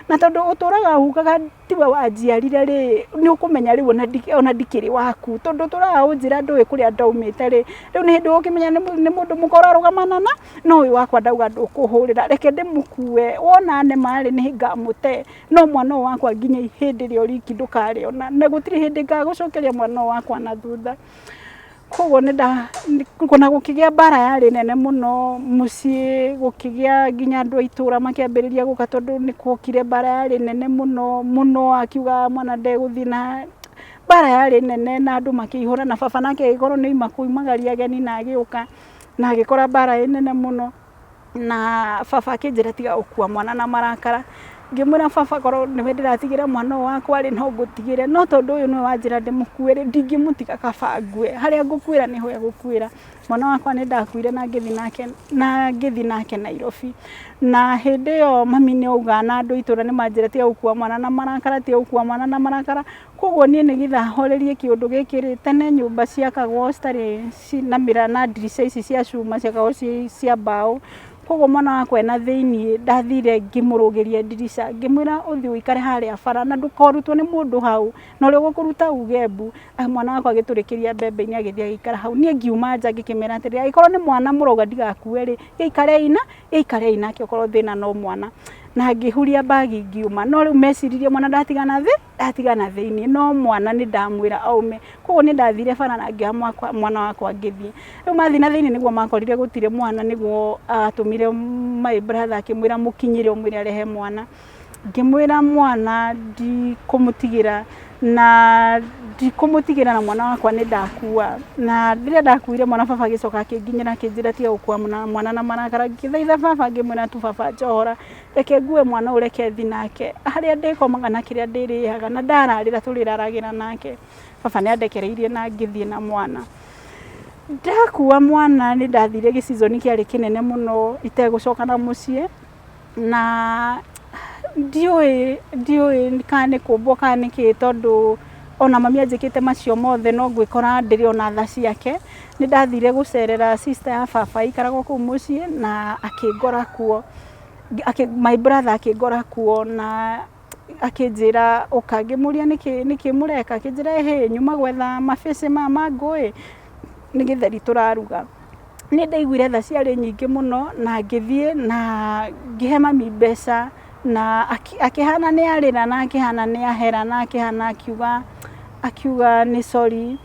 Speaker 2: na tondu uturaga ugaga tiwe wanjiarire ri ni ukumenya riu ona ndikiri waku tondu turaunjira ndui kuria ndaumite ri riu ni ndi ukimenya ni mundu mukora rugamana na no uyu wakwa ndauga ndukuhurira reke ndimukue wona ne mari ni ngamute no mwana wakwa nginya hindi rio riki ndukariona na gutiri hindi ngagucokeria mwana wakwa na thutha koguo kuna gukigia bara yari nene muno mucii gukigia nginya andu a itura makiambiriria guka tondu ni gukire bara yari nene muno akiuga mwana ndeguthi na bara yari nene na andu makihura na baba nake agikorwo ni makuimagaria ageni na agiuka na agikora bara nene muno na baba akinjira tiga ukua mwana na marakara ngimura baba korwo niwe ndiratigire mwana wakwa ri no ngutigire no tondu uyu niwe wanjira ndimukuire ndingimutiga kaba ngue haria ngukwira niho egukwira mwana wakwa ni ndakuire na ngithi nake Nairobi na hindi yo mami ni auga na andu itura ni manjira tiga ukua mwana na marakara koguo nie ni githa horerie kiundu gikiri tene nyumba ciakagwo citari na mira na ndirica ici cia cuma ciakagwo cia mbao koguo mwana wakwa ena thiini ndathire ngimurugiria ndirica ngimwira uthi uikare haria bara na ndukorutwo ni mundu hau no ri gukuruta ugembu mwana wakwa agiturikiria mbembe-ini agithia gikara hau nie ngiuma nja ngikimera atiri agikorwo ni mwana muroga ndigakue ri ikare ina akorwo thina no mwana na ngihuria bagi ngiuma no riu meciririe mwana ndatigana thiini no mwana ni ndamwira aume koguo ni ndathire bara na ngia mwana wakwa ngithie riu mathi na thiini niguo makorire gutire mwana niguo atumire my brother akimwira mukinyire umwire arehe mwana ngimwira mwana ndikumutigira na mwana wakwa ni ndakua na ndiria ndakuire mwana baba agicoka akinginyira akinjira tiga gukua mwana na marakara ngithaitha baba ngimwira tu baba njohora reke ngue mwana ureke thi nake haria ndikomaga na kiria ndiriaga na ndararira turiraragira nake baba ni andekereirie na ngithie na mwana ndakua mwana ni ndathire gicizoni kiari kinene muno itegucoka na mucii na ndioi kane kumbo kane ki tondu ona mami anjikite macio mothe no ngwikora ndiri ona tha ciake ni ndathire gucerera sister ya baba ikaragwo ku mucii na akingora kuo my brother akingora kuo na akijira ukangimuria niki mureka akijira nyuma gwetha mabece ma ngui ni githeri turaruga ni ndaiguire tha ciarĩ nyingĩ mũno na ngĩthiĩ na ngĩhe mami mbeca na akĩhana nĩ arĩra na akĩhana nĩ ahera na akĩhana akiuga nĩ sorry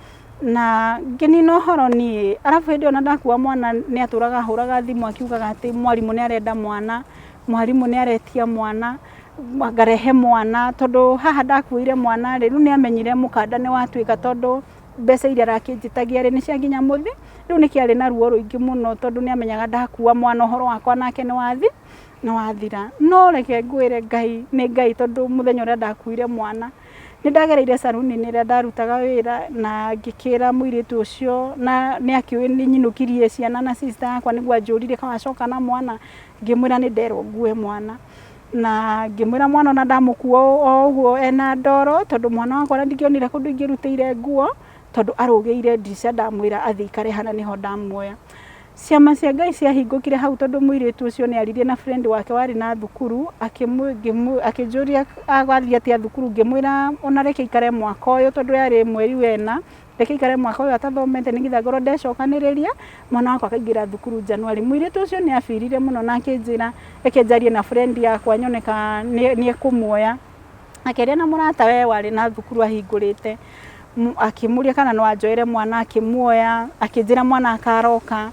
Speaker 2: na ngĩnina ũhoro niĩ arabu hĩndĩ ona ndakuua mwana nĩ atũraga ahũraga thimũ akiugaga atĩ mwarimũ nĩ arenda mwana mwarimũ nĩ aretia mwana ngarehe mwana tondũ haha ndakuire mwana rĩu nĩ amenyire mũkanda nĩ watuĩka tondũ mbeca iria arakĩnjĩtagia nĩ cia nginya mũthĩ rĩu nĩ kĩarĩ na ruo rũingĩ mũno tondũ nĩ amenyaga ndakuua mwana ũhoro wakwa nake nĩ wathira no reke ngwĩre Ngai nĩ Ngai tondũ mũthenya ũrĩa ndakuire mwana nĩ ndagereire saruni-inĩ ĩrĩa ndarutaga wĩra na ngĩkĩra mũirĩtu ũcio na nĩ akĩũĩ nĩ nyinũkirie ciana na sister yakwa nĩguo anjũrire kana acoka na mwana ngĩmwĩra nĩ nderwo ngue mwana na ngĩmwĩra mwana ona ndamũkua o ũguo ena ndoro tondũ mwana wakwa ndingĩonire kũndũ ingĩrutĩire nguo tondũ arũgĩire ndirica ndamwĩra athiĩ aikare hana nĩho ndamuoya ciama cia Ngai ciahingũkire hau tondũ mũirĩtu ũcio nĩ aririe na friend wake warĩ na thukuru akĩnjũria agathiĩ atĩa thukuru ngĩmwĩra ona reke ikare mwaka ũyũ tondũ yarĩ mweri wena reke ikare mwaka ũyũ atathomete nĩgetha ngorwo ndecokanĩrĩria mwana wakwa akaingĩra thukuru Januari mũirĩtu ũcio nĩ abirire mũno na akĩnjĩra reke njarie na friend yakwa nyone kana nĩ ekũmuoya akĩaria na mũrata we warĩ na thukuru ahingũrĩte akĩmũria kana no anjoere mwana akĩmuoya akĩnjĩra mwana akaroka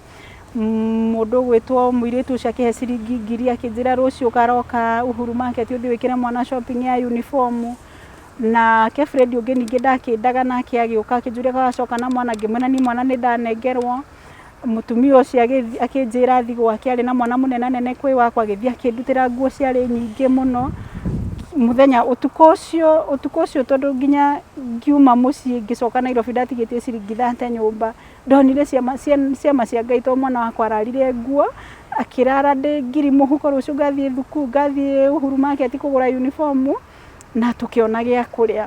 Speaker 2: mũndũ gwĩtwo mũirĩtu ũcio akĩhe ciringi 1000 akĩnjĩra rũciũ karoka Uhuru Market ũthiĩ wĩkĩre mwana shopping ya uniform na ke friend ũngĩ ningĩ ndakĩndaga nake agĩũka akĩnjũria agacoka na mwana ngĩmwĩra ni mwana nĩ ndanengerwo mũtumia ũcio akĩnjĩra thiĩ gwake arĩ na mwana mũnene kwĩ wakwa agĩthiĩ akĩndutĩra nguo ciarĩ nyingĩ mũno muthenya utuko ucio tondu nginya ngiuma mucii ngicoka Nairobi ndatigĩtie ciringi 30 nyumba ndonire ciama cia Ngai to mwana wakwa ararire nguo akirara ndĩ ngiri mũhuko rũciũ ngathiĩ thukuru ngathiĩ Uhuru Market kũgũra uniform na tũkĩona gĩa kũrĩa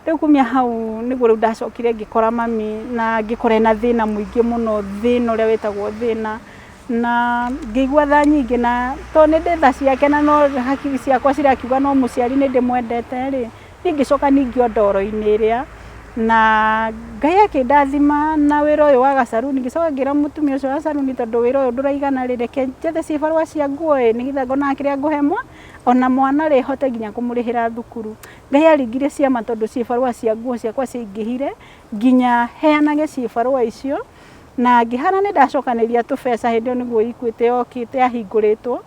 Speaker 2: rĩu kumia hau nĩguo rĩu ndacokire ngĩkora mami na ngĩkora na thĩna mũingĩ mũno thĩna ũrĩa wĩtagwo thĩna na ngĩigua tha nyingĩ na to nĩ ndĩ tha ciake na no hakiri ciakwa cirakiuga no mũciari nĩ ndĩmwendete rĩ ngĩcoka ningĩ ndoro-inĩ ĩrĩa na Ngai akĩndathima na wĩra ũyũ wa gacaruni ngĩcoka ngĩra mũtumia ũcio wa caruni tondũ wĩra ũyũ ndũraigana rĩ reke njethe cibarũa cia nguo nĩgetha ngona kĩrĩa ngũhemwa ona mwana rĩ hote nginya kũmũrĩhĩra thukuru Ngai aringire ciama tondũ cibarũa cia nguo ciakwa ciaingĩhire nginya heanage cibarũa icio na ngĩhana nĩ ndacokanĩria tũbeca hĩndĩ ĩyo nĩguo Equity yokĩte ahingũrĩtwo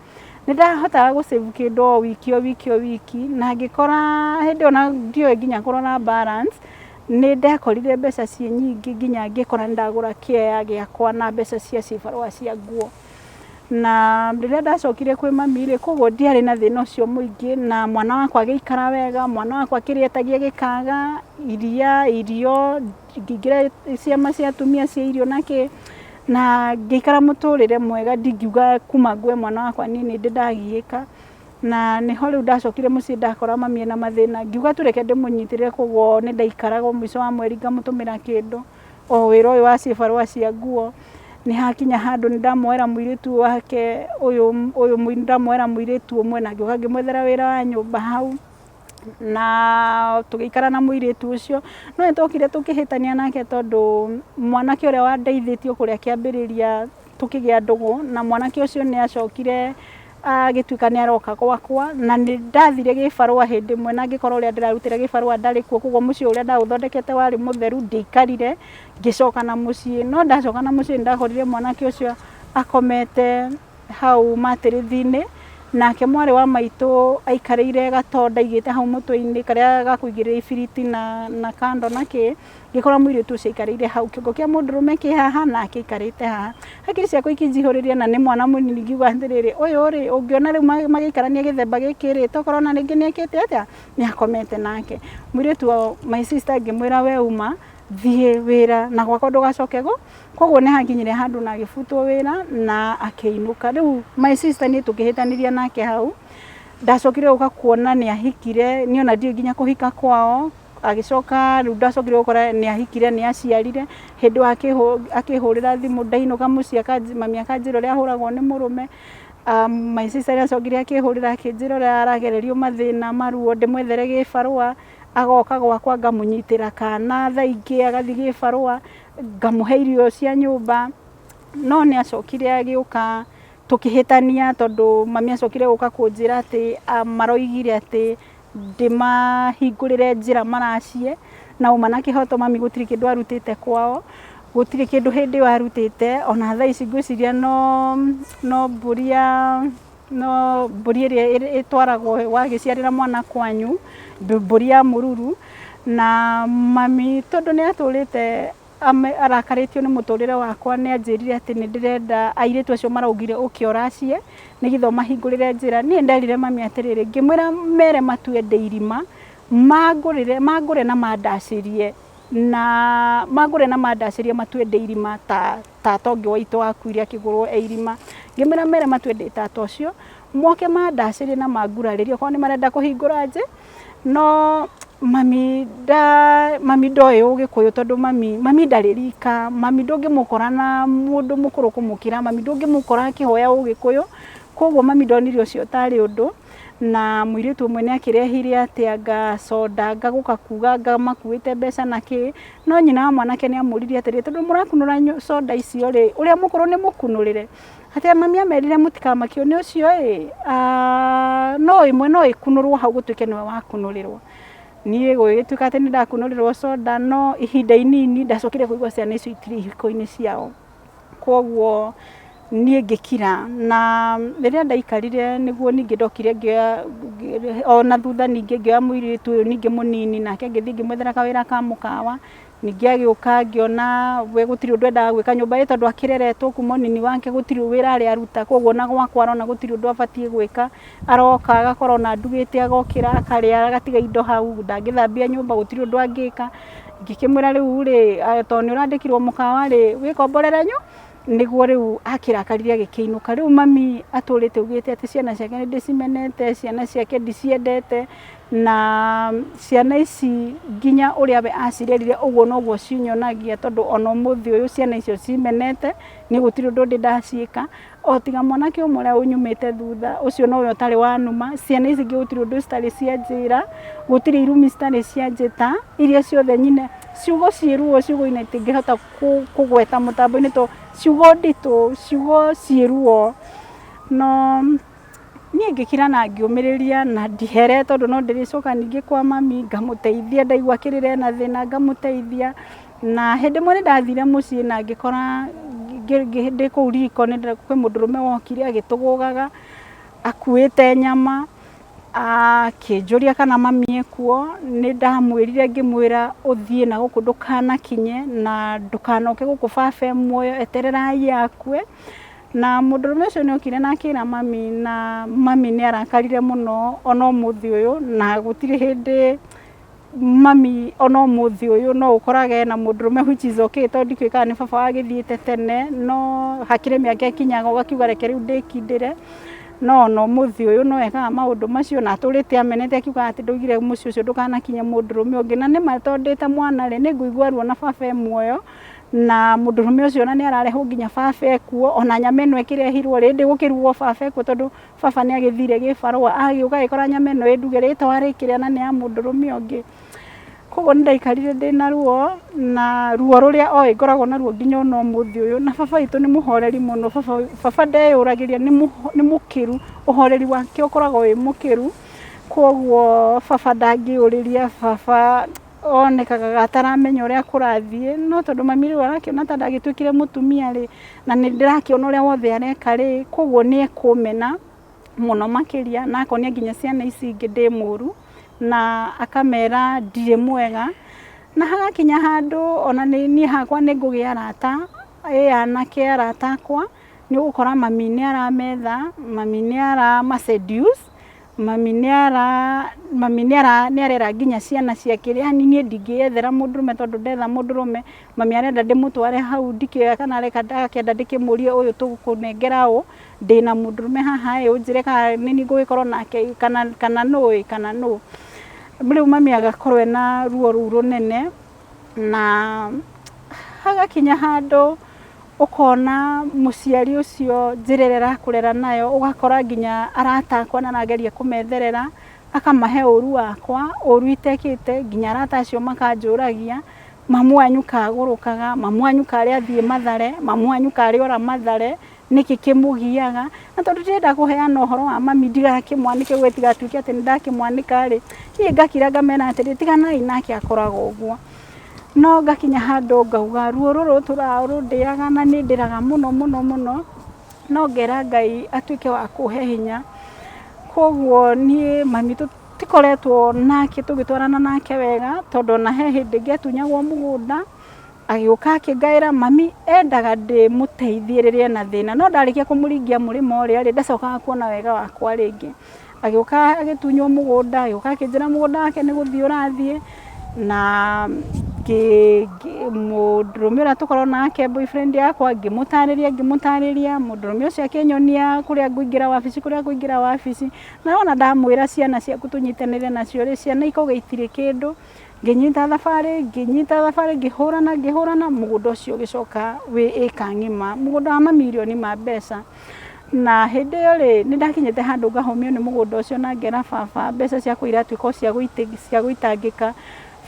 Speaker 2: nĩ ndahotaga gũsave kĩndũ o wiki na ngĩkora hĩndĩ ĩyo na ndioĩ nginya kũrora balance nĩ ndekorire mbeca ciĩ nyingĩ nginya ngĩkora nĩ ndagũra kĩea gĩakwa na mbeca cia cibarũa cia nguo na rĩrĩa ndacokire kwĩ mami rĩ koguo ndiarĩ na thĩna ũcio mũingĩ na mwana wakwa agĩikara wega mwana wakwa kĩrĩetagia gĩkaga irio ngĩingĩra ciama cia atumia cia irio nake na ngĩikara mũtũrĩre mwega ndingiuga kuma ngwe mwana wakwa nini ndagiĩka na nĩho rĩu ndacokire mũciĩ ndakora mami na mathĩna ngiuga tũreke ndĩmũnyitĩrĩre koguo nĩ ndaikaraga mũico wa mweri ngamũtũmĩra kĩndũ o wĩra ũyũ wa cibarũa cia nguo nĩ hakinya handũ nĩ ndamuoera mũirĩtu wake ũyũ ndamuoera mũirĩtu ũmwe na ngĩũka ngĩmwethera wĩra wa nyũmba hau na tũgĩikara na mũirĩtu ũcio no nĩtokire tũkĩhĩtania nake tondũ mwanake ũrĩa wandeithĩtie kũrĩa kĩambĩrĩria tũkĩgĩa ndũgũ na mwanake ũcio nĩ acokire agĩtuĩka nĩ aroka gwakwa na nĩ ndathire gĩbarũa hĩndĩ ĩmwe na ngĩkora ũrĩa ndĩrarutĩra gĩbarũa ndarĩ kuo koguo mũciĩ ũrĩa ndaũthondekete warĩ mũtheru ndiaikarire ngĩcoka na mũciĩ no ndacoka na mũciĩ ndakorire mwanake ũcio akomete hau matĩrĩthi-inĩ nake mwarĩ wa maitũ aikarĩire gatonda igĩte hau mũtwe-inĩ karĩa gakũigĩrĩra ibiriti na kando nake ngĩkora mũirĩtu ũcio aikarĩire hau kĩongo kĩa mũndũrũme kĩ haha nake aikarĩte haha hakiri ciakwa ikĩnjihũrĩria na nĩ mwana mũnini ngiuga atĩrĩrĩ ũyũ rĩ ũngĩona rĩu magĩikarania gĩthemba gĩkĩ rĩ tokorwo na rĩngĩ nĩ ekĩte atĩa nĩ akomete nake mũirĩtu my sister ngĩmwĩra we uma thiĩ wĩra na gwakwa ndũgacoke koguo nĩ hakinyire handũ na agĩbutwo wĩra na akĩinũka rĩu my sister nĩ tũkĩhĩtanĩria nake hau ndacokire gũka kuona nĩ ahikire niona ndiĩ nginya kũhika kwao agĩcoka rĩu ndacokire gũkora nĩ ahikire nĩ aciarire hĩndĩ akĩhũrĩra thimũ ndainũka mũciĩ mami akanjĩra ũrĩa ahũragwo nĩ mũrũme maicicari acokire akihurira akinjira uria aragererio mathina maruo ndimwethere gibarua agoka gwakwa ngamunyitira kana thaa ingi agathi gibarua ngamuhe irio cia nyumba no ni acokire agiuka tukihitania tondu mami acokire guka kunjira ati maroigire ati ndimahingurire njira maracie na uma na kihoto mami gutiri kindu arutite kwao gutiri kindu hindi warutite ona thaa ici ngwiciria no mburia iria itwaragwo wagiciarira mwana kwanyu mburia mururu na mami tondu ni aturite arakaritio ni muturire wakwa ni anjirire ati ni ndirenda airitu acio maraugire ukioracie ni githoma hingurire njira ni nderire mami atiriri ngimwira mere matue ndeirima magure na mandacirie na magure na mandacirie matue ndeirima ta tongi waitu akuire akigurwo eirima ngimwira mere matue ndi tata ucio moke mandacirie na maguraririo ko ni marenda kuhingura nje no mami ndoe ugikuyu tondu mami ndaririka mami ndungimukora na mundu mukuru kumukira mami ndungimukora akihoya ugikuyu koguo mami ndonire ucio tari undu na mwiritu umwe ni akirehire ati anga soda ngaguka kuga ngamakuite mbeca naki no nyina wa mwanake ni amuririe ati tondu murakunura soda icio ri uria mukuru ni mukunurire ati mami amerire mutikamakio ni ucio no imwe no ikunurwo hau gutuike niwe wakunurirwo nie gwituika ati ni ndakunurirwo soda no ihinda inini ndacokire kuigwa ciana icio itiri hiko-ini ciao koguo nie ngikira na riria ndaikarire niguo ningi ndokire ona thutha ningi ngioya muiritu uyu ningi munini nake ngithi ngimwethera kawira ka mukawa ningi agiuka ngiona we gutiri undu endaga gwika nyumba ii tondu akireretwo kuma nini wake gutiri wira ari aruta koguo na gwakwa arona gutiri undu abatie gwika aroka agakorwo na ndugite agokira akaria agatiga indo hau ndangithambia nyumba gutiri undu angika ngikimwira riu ri toni urandikirwo mukawa ri wikomborere nyu niguo riu akirakarire agikiinuka riu mami aturite ugite ati ciana ciake ni ndicimenete ciana ciake ndiciendete na ciana ici nginya uria we acirerire uguo noguo cinyonagia tondu ona muthi uyu ciana icio cimenete ni gutiri undu ndaciika o tiga mwanake umwe uria unyumite thutha ucio no we utari wanuma ciana ici gutiri undu citari cianjira gutiri irumi citari cianjita iria ciothe nyine ciugo ciiruo ciugo ina itingihota kugweta mutambo-ini to ciugo nditu ciugo ciiruo no nie ngikira na ngiumiriria na ndihere tondu no ndiricoka ningi kwa mami ngamuteithia ndaigua kirire na thina ngamuteithia na hindi mwe ndathire mucii na ngikora ndi kuu riko ni kwi mundurume wokire agitugugaga akuite nyama akinjuria kana mami ekuo ni ndamwirire ngimwira uthie na guku ndukanakinye na ndukanoke guku baba muoyo etererai akue na mundurume ucio ni okire na akira mami ni arakarire muno ona muthi uyu na gutiri hindi mami ona muthi uyu no ukorage na mundurume which is okay tondu ndikwika ni baba wagithiite tene no hakire miaka kinyaga ugakiuga reke riu ndikindire no muthi uyu no ekaga maundu macio na aturite amenete akiuga ati ndugire muci ucio ndukanakinye mundurume ungi na ni matondete mwana ri ni nguigua ruo na baba muoyo na mundurume ucio na ni arareho nginya baba ekuo ona nyama ino ikirehirwo ri ndi gukiruo baba ekuo tondu baba ni agithire gibarua agiuka ikora nyama ino induge ri twarikire na ni ya mundurume ungi koguo ndaikarire ndina ruo na ruo ruria oi ngoragwo na ruo nginya no muthi uyu na baba itu ni muhoreri muno baba ndeyuragiria ni mukiru uhoreri wake ukoragwo wi mukiru koguo baba ndangiuriria baba onekaga gataramenya uria kurathie no tondu mami riu arakiona ta ndagituikire mutumia ri na ni ndirakiona uria wothe areka ri koguo ni ekumena muno makiria na akonia nginya ciana ici ingi ndi muru na akamera ndire mwega na hagakinya handu ona ni hakwa ni ngugia arata anake arata akwa ni gukora mami ni arametha mami ni ara maseduce mami ni arera nginya ciana ciake yani nie ndingiyethera mundurume tondu ndetha mundurume mami arenda ndimutware hau ndikioya kana reka ndakenda ndikimurie uyu tukunengera u ndina mundurume haha unjire kana nini ngugikorwo nake kana no riu mami agakorwo na ruo ruru runene na hagakinya handu ukona muciari ucio njirerera kurera nayo ugakora nginya aratakwa na nageria kumetherera akamahe uru wakwa uru itekite nginya arata acio makanjuragia mamu wanyu kagurukaga mamu wanyu kari athie Mathare mamu wanyu kari ora Mathare niki kimugiaga na tondu ndenda kuheana uhoro wa mami ndigakimwanike gwetigatuike ati ndakimwanika ri nie ngakira ngamena ati tiganai nake akoraga uguo no ngakinya handu ngauga ruo ruru turarundiaga na nindiraga muno no ngera Ngai atuike wa kuhe hinya koguo nie mami tikoretwo nake tugitwarana nake wega tondu na he hindi ngetunyagwo mugunda agiuka akingaira mami endaga ndi muteithiririe na thina no ndarikia kumuringia murimo uri ari ndacokaga kuona wega wakwa ringi agiuka agitunywo mugunda agiuka akinjira mugunda wake ni guthii urathie na mundurume uria tukorwo nake boyfriend yakwa ngimutariria mundurume ucio akinyonia kuria nguingira wabici na ona ndamwira ciana ciaku tunyitanire nacio ri ciana ikauga itire kindu nginyita thabarĩ ngihurana mugunda ucio ugicoka wi ika ngima mugunda wa mamilioni ma mbeca na hindi iyo ri nindakinyite handu ngahomio ni mugunda ucio na ngera baba mbeca ciakwa iratuika cia guitangika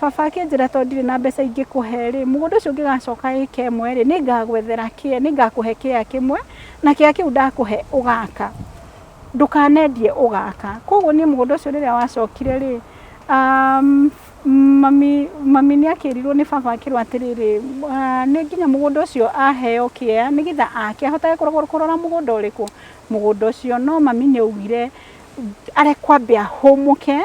Speaker 2: baba akinjira to ndire na mbeca ingikuhe ri mugunda ucio ngigacoka ika imwe ri ningagwethera ningakuhe kia kimwe na kia kiu ndakuhe ugaka ndukanendie ugaka koguo ni mugunda ucio riria wacokire ri mami ni akirirwo ni baba akirwa atiriri ni nginya mugunda ucio aheo kia nigitha akiahota kurora mugunda uriku mugunda ucio no mami ni ugire arekwambia humuke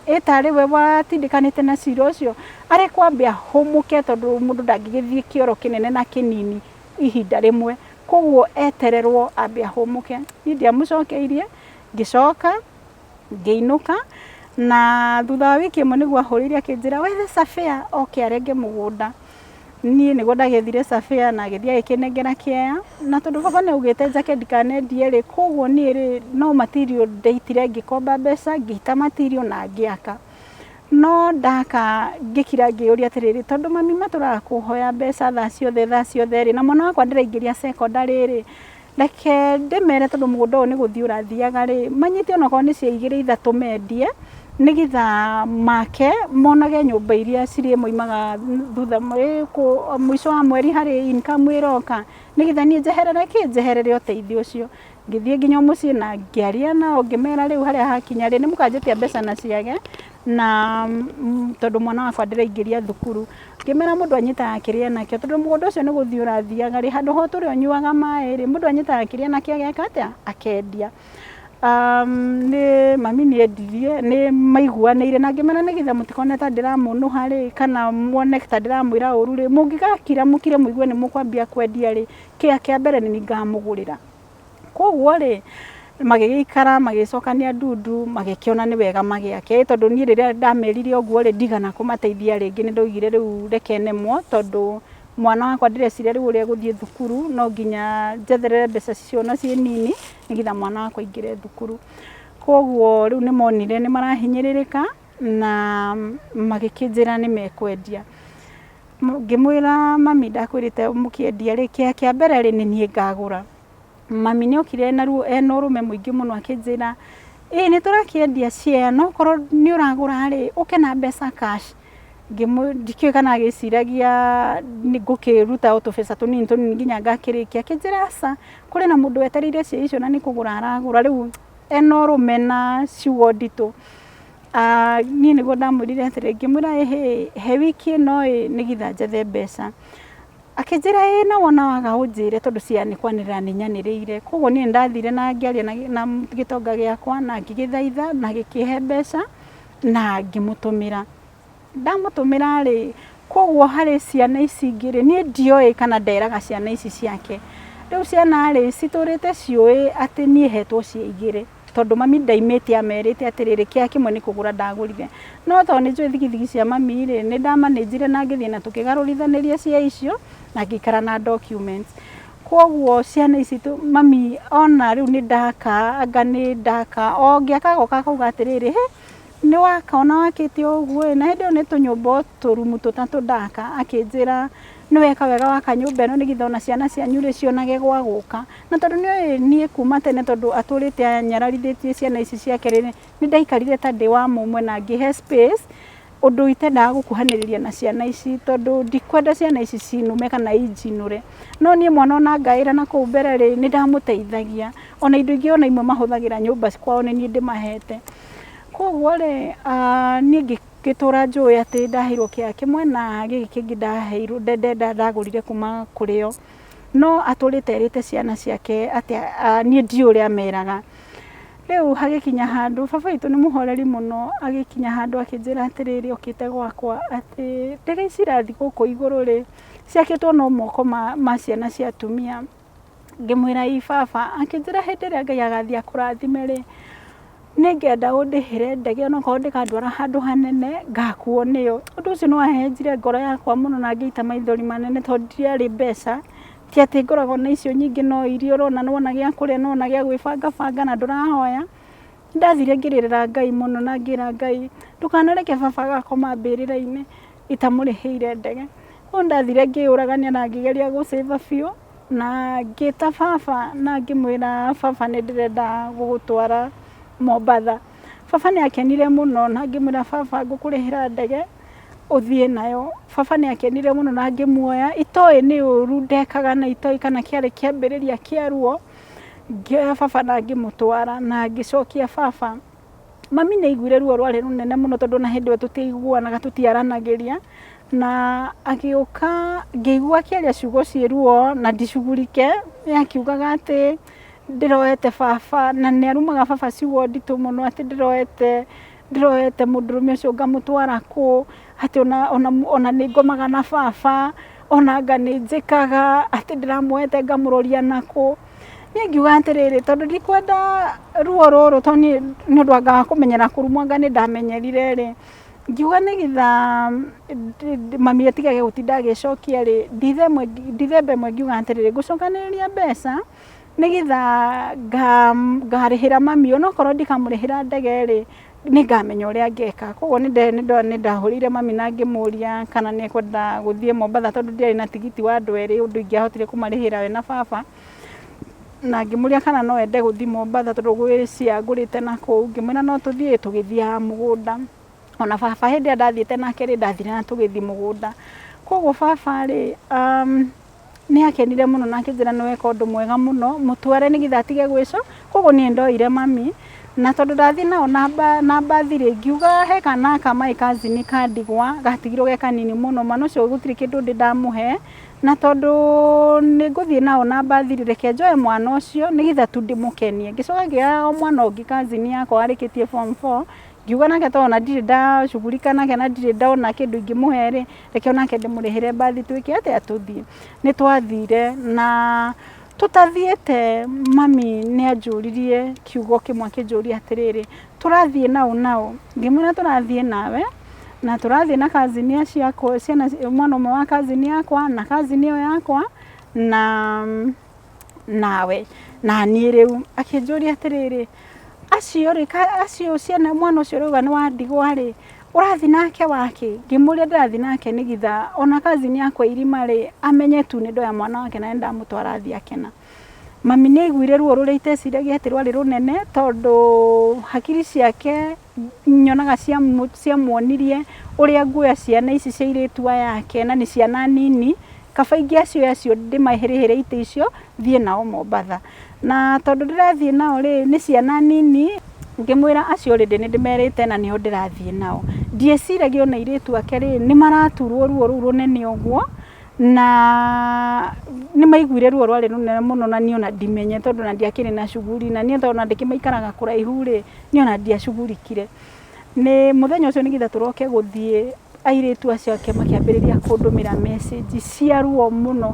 Speaker 2: etari we watindikanite na cira ucio arekwambia humuke tondu mundu ndangigithie kioro kinene na kinini ihinda rimwe koguo etererwo ambia humuke ni ndiamucokeirie ngicoka ngiinuka na thutha wa wiki imwe niguo ahuririe akinjira wethe Safia oke arenge mugunda nie niguo ndagethire Safia na agithia akinengera kiea na tondu baba ni ugite njake ndikanendie ri koguo nie ri no material ndeitire ngikomba mbeca ngita material na ngiaka no ndaka ngikira ngiuria atiriri tondu mami maturaga kuhoya mbeca thaa ciothe ri na mwana wakwa ndiraingiria secondary ri reke ndimere tondu mugunda uyu ni guthii urathiaga ri manyite ona ko ni cia igire ithatu mendie nigitha make monage nyumba iria cirie moimaga thutha mwico wa mweri hari income iroka nigitha ni njeherere uteithio ucio ngithie nginya mucii na ngiaria nao ngimera riu haria hakinya ri ni mukanjetia mbeca na ciage na tondu mwana wakwa ndiraingiria thukuru ngimera mundu anyitaga kiria nakio tondu mugunda ucio ni guthii urathiaga ri handu ho turi onyuaga mai ri mundu anyitaga kiria nakio ageka atia akendia ni mami ni endirie ni maiguanire na ngimena nigitha mutikone ta ndiramunu hari kana muone ta ndiramwira uru ri mungigakira mukire muigue ni mukwambia kwendia ri kia mbere ni ngamugurira koguo ri magigikara magicokania ndundu magikiona ni wega magiake tondu ni riria ndamerire oguo ri ndigana kumateithia ringi ni ndoigire riu rekenemwo tondu mwana wakwa ndirecire riu uria guthie thukuru no nginya njetherere mbeca cio na cie nini nigitha mwana wakwa ingire thukuru koguo riu ni monire ni marahinyiririka na magikinjira ni mekwendia ngimwira mami ndakwirite mukiendia ri kia mbere ri ni nie ngagura mami ni okire na ruo ena urume muingi muno akinjira ni turakiendia cia no korwo ni uragura ri uke na mbeca cash ndikio kana agiciragia ni ngukiruta utubeca tunini nginya ngakirikia akinjira asa kuri na mundu wetereire cia icio na ni kugura aragura riu ena urume na ciugo nditu ni niguo ndamwirire atiri ngimwira he wiki no nigitha njethe mbeca akinjira na wona waga unjire tondu ciani kwanirira ninyaniriire koguo ni ndathire na ngiaria na gitonga giakwa na ngigithaitha na gikihe mbeca na ngimutumira ndamutumira ri koguo hari ciana ici ngiri ni ndioi kana nderaga ciana ici ciake riu ciana ri citurite ciui ati nie hetwo cia igire tondu mami ndaimite amerite atiriri kia kimwe ni kugura ndagurire no to ni njui thigithigi cia mami ri ni ndamanejire na ngithie na tukigarurithanĩria cia icio na ngikara na documents koguo ciana ici mami ona riu ni ndaka anga ni ndaka o ngiaka goka kuga atiriri ni wakaona wakite oguo na hindi ni tunyumba turumu tutatu ndaka akinjira nĩ weka wega waka nyũmba ĩno nĩgetha ona ciana cianyu rĩ cionage gwa gũka. Na tondũ niĩ kuma tene tondũ atũrĩte anyararithĩtie ciana ici ciake rĩ, nĩ ndaikarire ta ndĩ wa mũmwe na ngĩhe space ũndũ itendaga gũkuhanĩrĩria na ciana ici tondũ ndikwenda ciana ici cinume kana injinũre. No niĩ mwana ona ngaĩra na kũu mbere rĩ nĩ ndamũteithagia, ona indo ingĩ ona imwe mahũthagĩra nyũmba kwao nĩ niĩ ndĩmahete. Koguo rĩ niĩ ngĩtũra njũĩ atĩ ndaheirwo kĩa kĩmwe na gĩkĩ kĩngĩ ndaheirwo ndagũrire kuma kũrĩ o. No atũrĩte erĩte ciana ciake atĩ niĩ ndiũ ũrĩa meraga. Rĩu hagĩkinya handũ baba witũ nĩ mũhoreri mũno, agĩkinya handũ akĩnjĩra atĩrĩrĩ okĩte gwakwa atĩ ndege ici irathiĩ gũkũ igũrũ rĩ ciakĩtwo no moko ma ciana cia atumia. Ngĩmwĩra ĩ baba, akĩnjĩra hĩndĩ ĩrĩa Ngai agathiĩ akũrathime rĩ nĩngenda ũndĩhĩre ndege onakorwo ndĩkandwara handũ hanene ngakuo nĩyo. Ũndũ ũcio nĩ wahenjire ngoro yakwa mũno na ngĩita maithori manene tondũ ndiarĩ mbeca. Ti atĩ ngoragwo na icio nyingĩ no irio ũrona nĩwona gĩa kũrĩa nĩwona gĩa gwĩbangabanga na ndũrahoya. Ndathire ngĩrĩrĩra Ngai mũno na ngĩra Ngai ndũkanareke baba agakoma mbĩrĩra-inĩ itamũrĩhĩire ndege. Ũguo ndathire ngĩũragania na ngĩgeria gũcĩba biũ na ngĩta baba na ngĩmwĩra baba nĩ ndĩrenda gũgũtwara Mombatha. Baba nĩ akenire mũno na ngĩmwĩra baba ngũkũrĩhĩra ndege ũthiĩ nayo. Baba nĩ akenire mũno na ngĩmuoya, itoĩ nĩ ũru ndekaga na itoĩ kana kĩarĩ kĩambĩrĩria kĩa ruo. Ngĩoya baba na ngĩmũtwara na ngĩcokia baba. Mami nĩ aiguire ruo rwarĩ rũnene mũno tondũ ona hĩndĩ ĩyo tũtiaiguanaga tũtiaranagĩria, na agĩũka ngĩigua akĩaria ciugo ciĩ ruo na ndicugurike, akiugaga atĩ ndiroete baba na nĩ arumaga baba ciugo nditũ mũno atĩ ndiroete mũndũrũme ũcio ngamũtwara kũ, atĩ ona nĩ ngomaga na baba, ona anga nĩ njĩkaga, atĩ ndĩramuoete ngamũroria nakũ. Niĩ ngiuga atĩrĩrĩ tondũ ndikwenda ruo rũrũ tondũ nĩ ũndũ wangaga kũmenyera kũrumwo anga nĩ ndamenyerire rĩ, ngiuga nĩgetha mami atigage gũtinda agĩcokia rĩ, ndithemba ĩmwe ngiuga atĩrĩrĩ ngũcokanĩrĩria mbeca nĩgetha ngarĩhĩra mami onokorwo ndikamũrĩhĩra ndege rĩ nĩ ngamenya ũrĩa ngeka. Koguo nĩ ndahũrĩire mami na ngĩmũria kana nĩ ekwenda gũthiĩ Mombatha tondũ ndiarĩ na tigiti wa andũ erĩ ũndũ ingĩahotire kũmarĩhĩra we na baba. Na ngĩmũria kana no ende gũthiĩ Mombatha tondũ gwĩ cia ngũrĩte nakũu. Ngĩmwĩra no tũthiĩ tũgĩthiaga mũgũnda. Ona baba hĩndĩ ĩrĩa ndathiĩte nake rĩ ndathire na tũgĩthiĩ mũgũnda. Koguo baba rĩ nĩ akenire mũno na akĩnjĩra nĩ weka ũndũ mwega mũno mũtware nĩgetha atige gwĩco. Koguo niĩ ndoire mami na tondũ ndathiĩ nao na mbathi rĩ ngiuga he kana kamaĩ kazini ka ndigwa gatigirwo ge kanini mũno, mwana ũcio gũtirĩ kĩndũ ndĩ ndamũhe, na tondũ nĩ ngũthiĩ nao na mbathi rĩ reke njoe mwana ũcio nĩgetha tu ndĩmũkenie. Ngĩcoka ngĩoya mwana ũngĩ kazini yakwa arĩkĩtie form 4 ngiuga nake tondũ ona ndirĩ ndacugurika nake na ndirĩ ndona kĩndũ ingĩmũhe rĩ reke onake ndĩmũrĩhĩre mbathi twĩke atĩa tũthiĩ. Nĩ twathire na tũtathiĩte mami nĩ anjũririe kiugo kĩmwe akĩnjũria atĩrĩrĩ tũrathiĩ nao. Ngĩmwĩra tũrathiĩ nawe na tũrathiĩ na kazini ciakwa ciana mwana ũmwe wa kazini yakwa na kazini ĩyo yakwa na nawe na niĩ rĩu. Akĩnjũria atĩrĩrĩ acio ciana mwana ũcio rauga nĩ wa ndigwa rĩ ũrathiĩ nake wake? Ngĩmũria ndĩrathiĩ nake nĩgetha ona kazini yakwa Irima rĩ amenye tu nĩ ndoya mwana wake na ndamũtwara athiĩ akena. Mami nĩ aiguire ruo rũrĩa iteciragia atĩ rwarĩ rũnene tondũ hakiri ciake nyonaga ciamuonirie ũrĩa nguoya ciana ici cia airĩtu aya yake na nĩ ciana nini, kaba ingĩ acio ndĩmahĩrĩhĩre itĩ icio thiĩ nao Mombatha. Na tondũ ndĩrathiĩ nao rĩ nĩ ciana nini ngĩmwĩra acio rĩ nĩ ndĩmerĩte na nĩo ndĩrathiĩ nao. Ndieciragia ona airĩtu ake rĩ nĩ maraturwo ruo rũu rũnene ũguo na nĩ maiguire ruo rwarĩ rũnene mũno na niĩ ona ndimenye tondũ na ndiakĩrĩ na shughuli na niĩ tondũ ona ndĩkĩmaikaraga kũraihu rĩ niĩ ona ndiacugurikire. Nĩ mũthenya ũcio nĩgetha tũroke gũthiĩ airĩtu acio ake makĩambĩrĩria kũndũmĩra message cia ruo mũno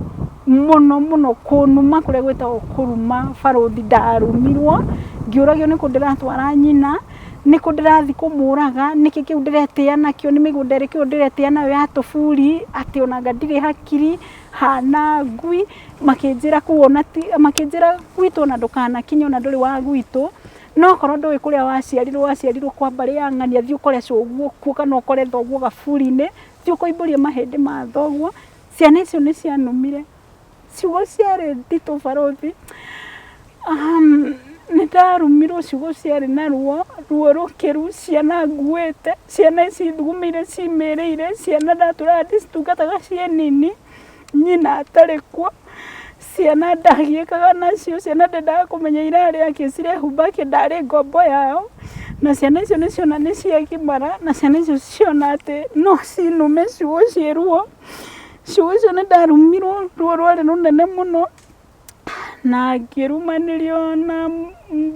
Speaker 2: kũnuma kũrĩa gwĩtagwo kũruma barũthi ndarumirwo ngĩũragio nĩ kũ ndĩratwara nyina, nĩ kũ ndĩrathiĩ kũmũraga, nĩkĩ kĩu ndĩretĩa nakĩo, nĩ mĩgũnda ĩrĩkũ ndĩretĩa nayo ya tũburi atĩ onanga ndirĩ hakiri hana ngui. Makĩnjĩra kuona makĩnjĩra gwitũ ona ndũkanakinye ona ndũrĩ wa gwitũ, no korwo ndũĩ kũrĩa waciarirwo kwa mbarĩ ya thiĩ ũkore cũguo kuo kana ũkore thoguo gaburi-inĩ thiĩ ũkoimbũrie mahĩndĩ ma thoguo ciana icio nĩ cianumire ciugo ciarĩ nditũ barothi nĩ ndarumirwo ciugo ciarĩ na ruo rũkĩru ciana nguĩte ciana ici thugumĩire cimĩrĩire ciana ndatũraga ndĩcitungataga ciĩ nini nyina atarĩ kuo ciana ndagiĩkaga nacio ciana ndendaga kũmenya irarĩa kĩ cirehumba kĩ ndarĩ ngombo yao na ciana icio nĩ ciona nĩ ciagimara na ciana icio ciona atĩ no cinume ciugo ciĩruo ciugo icio nĩ ndarumirwo ruo rwarĩ rũnene mũno na ngĩrumanĩrio na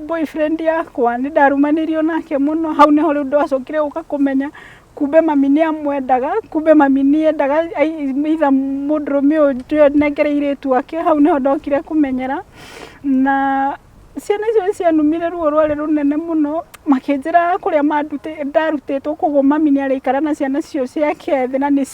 Speaker 2: boyfriend yakwa nĩ ndarumanĩrio nake mũno hau nĩho rĩu ndacokire gũka kũmenya kumbe mami nĩ amwendaga kumbe mami nĩ endaga either mũndũrũme ũyũ nengereire airĩtu ake hau nĩho ndokire kũmenyera na ciana icio cianumire ruo rwarĩ rũnene mũno makĩnjĩra kũrĩa ndarutĩtwo koguo mami nĩ araikara na ciana cio ciake thĩ na nĩ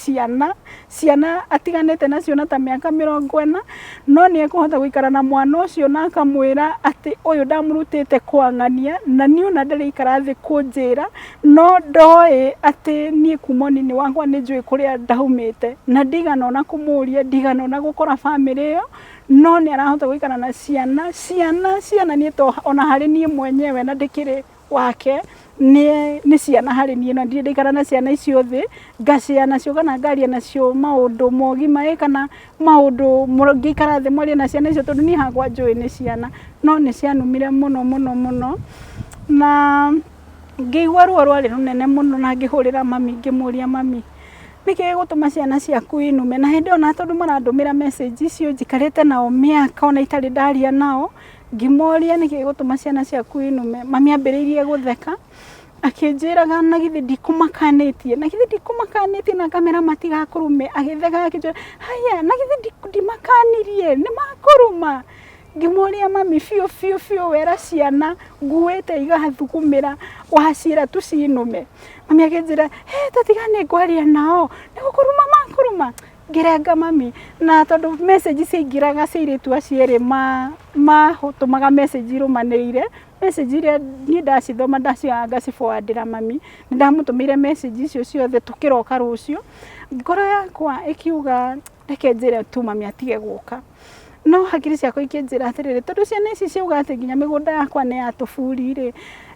Speaker 2: ciana atiganĩte nacio na ta mĩaka 40 no nĩ ekũhota gũikara na mwana ũcio na akamwĩra atĩ ũyũ ndamũrutĩte kwang'ania na niĩ ona ndarĩikara thĩ kũnjĩra no ndoĩ atĩ niĩ kuma ũnini wakwa nĩ njũĩ kũrĩa ndaumĩte na ndigana ona kũmũria ndigana ona gũkora bamĩrĩ ĩyo no nĩ arahota gũikara na ciana nĩ to ona harĩ niĩ mwenyewe na ndĩkĩrĩ wake nĩ ciana harĩ niĩ na ndirĩ ndaikara na ciana icio thĩ ngacĩa nacio kana ngaria nacio maũndũ mogima kana maũndũ ngĩikara thĩ mwaria na ciana icio tondũ niĩ hakwa njũĩ nĩ ciana no nĩ cianumire mũno na ngĩigua ruo rwarĩ rũnene mũno na ngĩhũrĩra mami ngĩmũria mami nĩkĩ gũtũma ciana ciaku inume na hĩndĩ ona tondũ marandũmĩra message icio njikarĩte nao mĩaka ona itarĩ ndaria nao ngĩmoria nĩkĩ gũtũma ciana ciaku inume mami ambĩrĩirie gũtheka akĩnjĩraga na githĩ ndikũmakanĩtie na kamera matigakũrume agĩtheka akĩnjĩra haya na githĩ ndimakanirie nĩ makũruma ngĩmoria mami biũ wera ciana nguĩte igathugumĩra waciĩra tucinume mami akĩnjĩra tatigane ngwaria nao nĩ gũkũruma makũruma ngĩrenga mami na tondũ message ciaingĩraga cia airĩtu acio erĩ matũmaga message irũmanĩrĩire message iria niĩ ndacithoma ndacioyaga ngaciboandĩra mami nĩ ndamũtũmĩire message icio ciothe tũkĩroka rũciũ ngoro yakwa ĩkiuga reke njĩre tu mami atige gũka no hakiri ciakwa ikĩnjĩra atĩrĩrĩ tondũ ciana ici ciuga atĩ nginya mĩgũnda yakwa nĩ ya tũburi-rĩ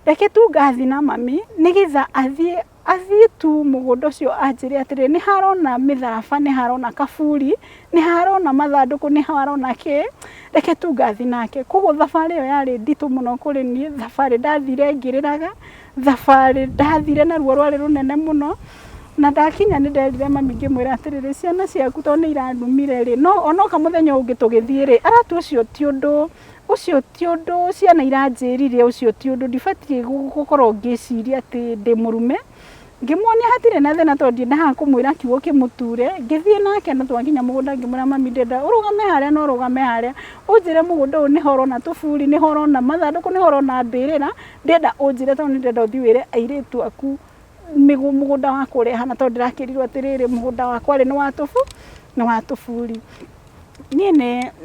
Speaker 2: reke tu ngathi na mami nĩgetha athiĩ tu mũgũnda ũcio anjĩre atĩrĩrĩ nĩ harona mĩtharaba nĩ harona kaburi nĩ harona mathandũkũ nĩ harona kĩ reke tu ngathi nake koguo thabarĩ ĩyo yarĩ nditũ mũno kũrĩ niĩ thabarĩ ndathire ngĩrĩraga thabarĩ ndathire na ruo rwarĩ rũnene mũno na ndakinya nĩ nderire mami ngĩmwĩra atĩrĩrĩ ciana ciaku tondũ nĩ iranumire-rĩ no ona kamũthenya ũngĩ tũgĩthiĩ-rĩ aratu ũcio ti ũndũ ciana iranjĩrire ũcio ti ũndũ ndibatiĩ gũkorwo ngĩciria atĩ ndĩ mũrume ngĩmuonia hatirĩ na thĩna tondũ ndiendaga kũmwĩra kiugo kĩmũture ngĩthiĩ nake na twakinya mũgũnda ngĩmwĩra mami ndenda ũrũgame harĩa no ũrũgame harĩa ũnjĩre mũgũnda ũyũ nĩho ũrona tũburi nĩho ũrona mathandũkũ nĩho ũrona mbĩrĩra ndenda ũnjĩre tondũ nĩ ndenda ũthiĩ wĩre airĩtu aku mũgũnda wakwa ũrĩa hana tondũ ndĩrakĩrirwo atĩrĩrĩ mũgũnda wakwa nĩ wa tũburi niĩ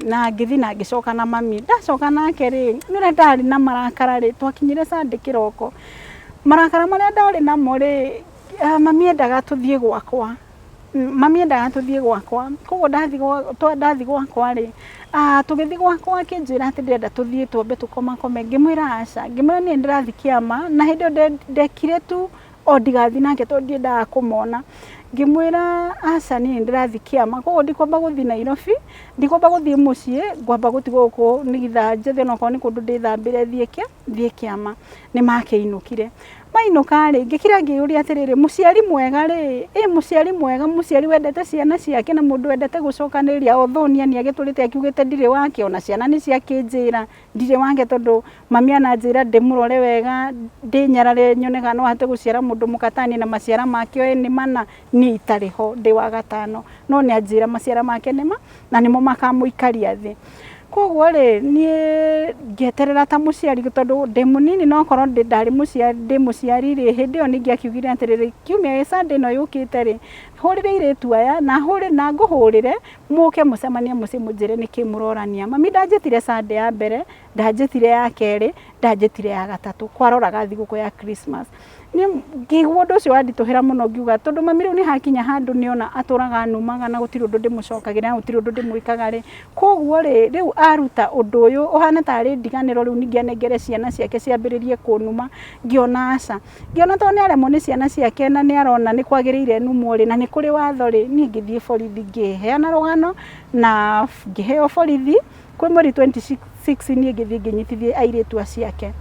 Speaker 2: na ngĩthi na ngĩcoka na mami ndacoka nake-rĩ nĩrĩa ndarĩ na marakara-rĩ twakinyire Sunday kĩroko marakara marĩa ndarĩ namo-rĩ mami endaga tũthiĩ gwakwa koguo ndathi gwakwa-rĩ tũgĩthi gwakwa akĩnjĩra atĩ ndĩrenda tũthiĩ twambe tũkomakome ngĩmwĩra aca ngĩmwĩra niĩ ndĩrathi kĩama na hĩndĩ ĩyo ndekire tu o ndigathi nake tondũ ndiendaga kũmona ngĩmwĩra aca niĩ ndĩrathi kĩama koguo ndikwamba gũthiĩ Nairobi ndikwamba gũthiĩ mũciĩ ngwamba gũtigwo gũkũ nĩgetha njethe onakorwo nĩ kũndũ ndĩthambĩre thiĩ kĩama nĩ makĩinũkire mainũka-rĩ ngĩkĩra ngĩyũria atĩrĩrĩ mũciari mwega-rĩ mũciari mwega mũciari wendete ciana ciake na mũndũ wendete gũcokanĩrĩria othonia nĩ agĩtũrĩte akiugĩte ndirĩ wake ona ciana nĩ ciakĩnjĩra ndirĩ wake tondũ mami ananjĩra ndĩmũrore wega ndĩnyarare nyonega no ahote gũciara mũndũ mũkatani na maciara make nĩ mana niĩ itarĩ ho ndĩ wa gatano no nĩ anjĩra maciara make nĩma na nĩmo makamũikaria thĩ koguo-rĩ niĩ ngĩeterera ta mũciari tondũ ndĩ mũnini no korwo ndĩ mũciari-rĩ hĩndĩ ĩyo ningĩ akiugire atĩrĩrĩ kiumia Sunday ĩno yũkĩte-rĩ hurire iretu aya na hure na nguhurire muke mucemanie muci munjire niki murorania mami ndanjitire Sunday ya mbere ndanjitire ya keri ndanjitire ya gatatu kwaroraga thiguku ya Christmas ni ngigwo ndu ucio wandituhira muno ngiuga tondu mami riu ni hakinya handu niona aturaga numaga na gutiri undu ndimucokagira na gutiri undu ndimwikaga ri koguo ri riu aruta undu uyu uhana tari ndiganiro riu ningianengere ciana ciake ciambiririe kunuma ngiona aca ngiona to ni aremo ni ciana ciake na ni arona ni kwagiriire numu ri na ni kuri watho ri ni ngithie borithi ngiheana rugano na ngiheo borithi kwi mweri 26 ni ngithie nginyitithie airitu aciake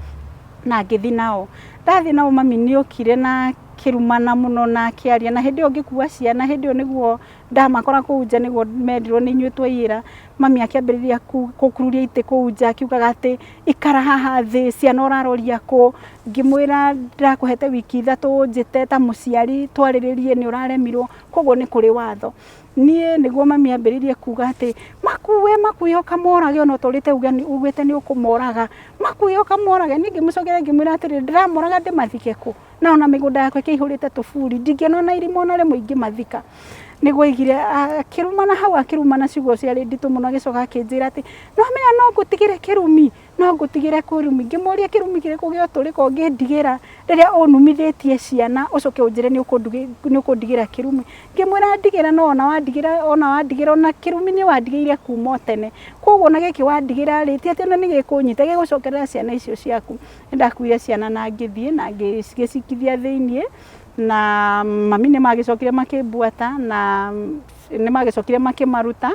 Speaker 2: na ngithi nao ndathi nao mami ni okire na kirumana muno na kiaria na hindi ngikua ciana hindi niguo ndamakora kuunja niguo mendirwo ni inyuĩ twaira mami akiambiriria kukururia ite kuunja akiugaga ati ikara haha thi ciana uraroria ku ngimwira ndakuhete wiki 3 njite ta muciari twariririe ni uraremirwo koguo ni kuri watho nie niguo mami ambiririe kuga ati makuwe ukamorage ono torite ugite ni ukumoraga makuwe ukamorage ningi mucogere ngimwira ati ndiramoraga ndimathike ku na ona migunda yakwe kihurite tufuri ndingiona na irimo na rimwe ingimathika niguo igire kirumana hau akirumana ciugo ciari nditu muno gicoka akinjira ati no menya no ngutigire kirumi no ngutigire kurumi ngimuria kirumi kire kugio turiko ngindigira riria unumithitie ciana ucoke unjire ni ukundigira kirumi ngimwira ndigira no ona wandigira ona kirumi ni wandigiire kuma tene koguo na giki wandigira riti ati ona ni gikunyite gigucokerera ciana icio ciaku ndakuire ciana na ngithie na ngicikithia thiinie na mami ni magicokire makimbuata na ni magicokire makimaruta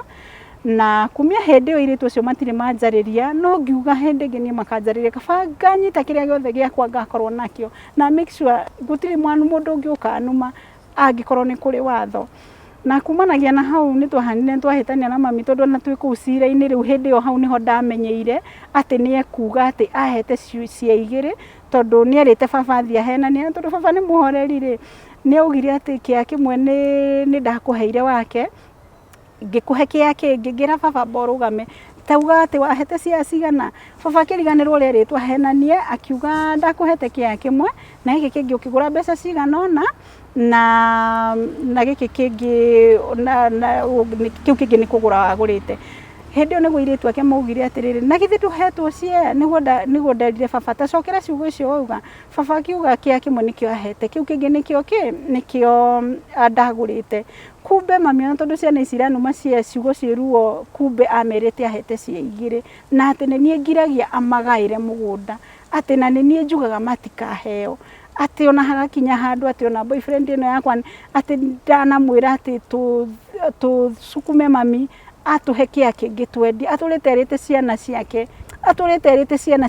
Speaker 2: na kumia hindi yo iritu cio matire manjariria no ngiuga hindi ngi ni makanjariria kabanga nyita kiria giothe giakwa ngakorwo nakio na make sure gutire mwana mundu ngiuka numa angikorwo ni kuri watho na kumanagia na hau ni twahanire twahitania na mami tondu na twi ku cira-ini riu hindi yo hau niho ndamenyeire ati ni ekuga ati ahete cia igiri tondu ni erite baba thia henania tondu baba ni muhoreri ri ni augire ati kia kimwe ni ndakuheire wake ngikuhe kia kingi ngira baba borugame tauga ati wahete cia cigana baba kiriganirwo ri twahenanie akiuga ndakuhete kia kimwe na giki kingi ukigura mbeca cigana ona na giki kingi kiu kingi ni kugura agurite hindi ni gwiritu ake maugire atiriri na githi tuhetwo cie niguo nderire baba tacokera ciugo icio wauga baba akiuga kia kimwe nikio ahete kiu kingi nikio andagurite kumbe mami ona tondu ciana ici iranuma cia ciugo ciruo kumbe amerite ahete cia igiri na ati ni nie ngiragia amagaire mugunda ati na ni nie njugaga matikaheo ati ona hagakinya handu ati ona boyfriend ino yakwa ati ndanamwira ati tu sukume mami atuhe kia kingi twendi atureterete ciana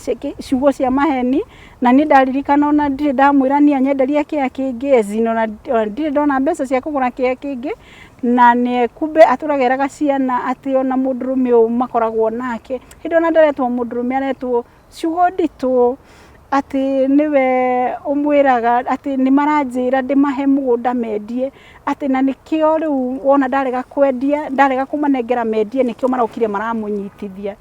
Speaker 2: ciake ciugo cia maheni na ni ndaririkana ona ndire ndamwira ni anyenderia kia kingi ezino na ndire ndona mbeca cia kugura kia kingi na ne kumbe aturageraga ciana ati ona mundurume u makoragwo nake hindi ona ndaretwo mundurume aretwo ciugo nditu ati niwe umwiraga ati ni maranjira ndimahe mugunda mendie ati na nikio riu wona ndarega kwendia ndarega kumanengera mendie nikio marokire maramunyitithia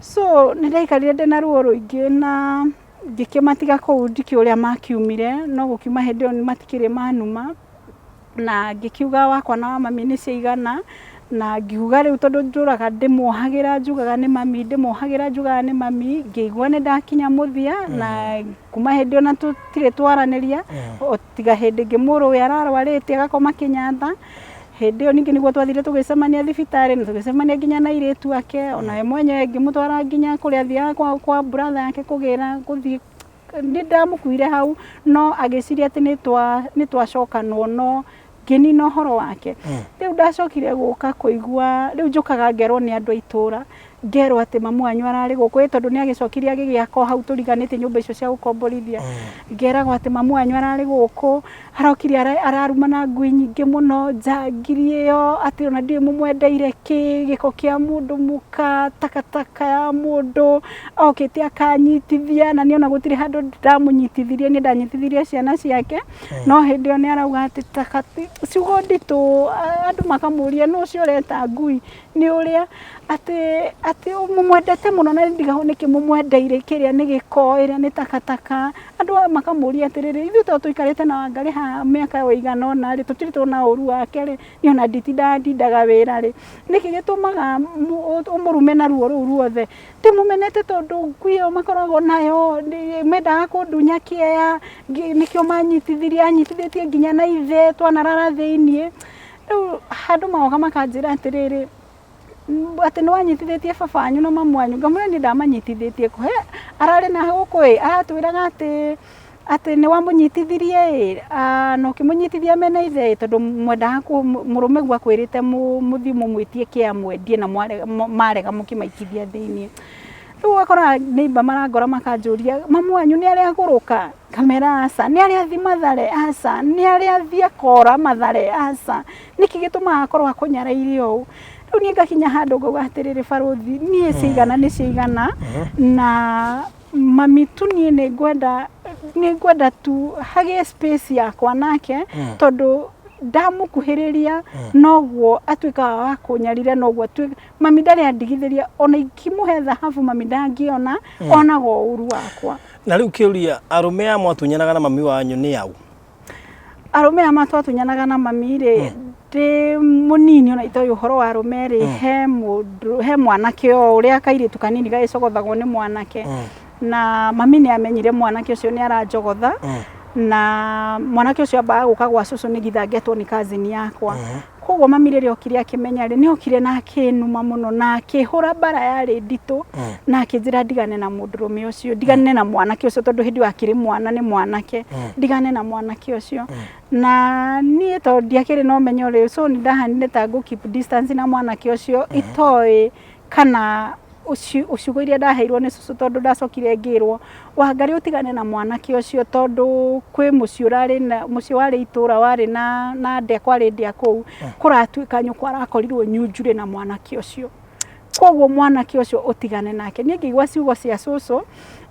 Speaker 2: so nindaikarire ndina ruo ruingi na ngikimatiga kou ndiki uria makiumire no gukiuma hindi oni matikire manuma na ngikiuga wakwa na mami ni ciigana na ngiuga riu tondu njuraga ndimuhagira njugaga ni mami ndimuhagira njugaga ni mami ngigwa ni ndakinya muthia na kuma hindi ona tutire twaraniria otiga hindi ngimuru we ararwarite agakoma Kinyatha hindi yo ningi niguo twathire tugicemania thibitari na tugicemania nginya na iritu ake ona we mwenye ngimutwara nginya kuria thia kwa brother yake kugira kuthii ndi ndamukuire hau no agiciria ati ni twacokanwo no ngini no horo wake riu ndacokire guka kuigua riu njukaga ngerwo ni andu aitura ngerwo ati mamu anyu arari guku tondu ni agicokiria gigiako hau turiganite nyumba icio cia gukomborithia ngeragwo ati mamu anyu arari guku harokiri araruma na ngui nyingi muno njangiri iyo ati ona ndi mumwendeire giko kia mundu muka takataka ya mundu okite akanyitithia na ni ona gutire handu ndamunyitithirie ni ndanyitithirie ciana ciake no hindi oni arauga ati takati ciugo nditu andu makamuria no cio reta ngui nĩ ũrĩa atĩ mumwendete mũno na ndigahoneke mumwendeire kĩrĩa nĩ gĩko ĩrĩa nĩ takataka andũ makamũria atĩrĩrĩ ithuĩ to tũikarĩte na Wangari ha mĩaka ũigana ũna rĩ tũtirĩ tuona ũru wake rĩ nĩ ona ndindaga wĩra rĩ nĩkĩ gĩtũmaga ũmũrume na ruo rũu ruothe ndĩmũmenete tondũ ngui ĩyo makoragwo nayo mendaga kũndunya kĩeya nĩkĩo anyitithĩtie nginya na ithe twanarara thĩiniĩ rĩu handũ magoka makanjĩra atĩrĩrĩ atĩ nĩ wanyitithĩtie baba wanyu na mamu wanyu ngamwĩra niĩ ndamanyitithĩtie kũhe ararĩ na gũkũ aratwĩraga atĩ nĩ wamũnyitithirie na ũkĩmũnyitithia mena ithe tondũ mwendaga mũrũme gwa kwĩrĩte mũthiĩ mũmwĩtie kĩea mwendie na marega mũkĩmaikithia thĩiniĩ rĩu wakora neighbor marangora makanjũria mamu wanyu nĩ arĩa agũrũka kamera aca nĩ arĩa athi Mathare aca nĩ arĩa athi akora Mathare aca nĩkĩ gĩtũmaga akorwo akũnyarairie ũũ rĩu niĩ ngakinya handũ ngauga atĩrĩrĩ barũthi niĩ nĩ ciigana na mami tu niĩ nĩ ngwenda tu hagĩe space yakwa nake tondũ ndamũkuhĩrĩria noguo atuĩkaga wa kũnyarire noguo mami ndarĩ andigithĩria ona ingĩmũhe thahabu mami ndangĩona onago ũru wakwa
Speaker 1: na rĩu kĩũria arũme aya mwatunyanaga na mami wanyu nĩ au
Speaker 2: arũme aya matwatunyanaga na mami rĩ ndĩ mũnini ona itoĩ ũhoro wa arũme rĩ he mwanake o ũrĩa kairĩtu kanini gagĩcogothagwo nĩ mwanake na mami nĩ amenyire mwanake ũcio nĩ aranjogotha na mwanake ũcio ambaga gũka gwa cũcũ nĩgetha ngetwo nĩ cousin yakwa koguo mami rĩrĩa okire akĩmenya rĩ nĩ okire na akĩnuma mũno na akĩhũra bara yarĩ nditũ na akĩnjĩra ndigane na mũndũrũme ũcio ndigane na mwanake ũcio tondũ hĩndĩ akĩrĩ mwana nĩ mwanake ndigane na mwanake ũcio na niĩ tondũ ndiakĩrĩ na ũmenyo rĩ so nĩ ndahanire ta ngũ keep distance na mwanake ũcio itoĩ kana uciugo iria ndaheirwo nĩ cũcũ tondũ ndacokire ngĩrwo Wangari ũtigane na mwanake ũcio tondũ kwĩ mũciĩ warĩ itũra warĩ na ndekwa arĩ ndĩa kũu kũratuĩka nyũkwa arakorirwo nyunjure na mwanake ũcio koguo mwanake ũcio ũtigane nake niĩ ngĩigua ciugo cia cũcũ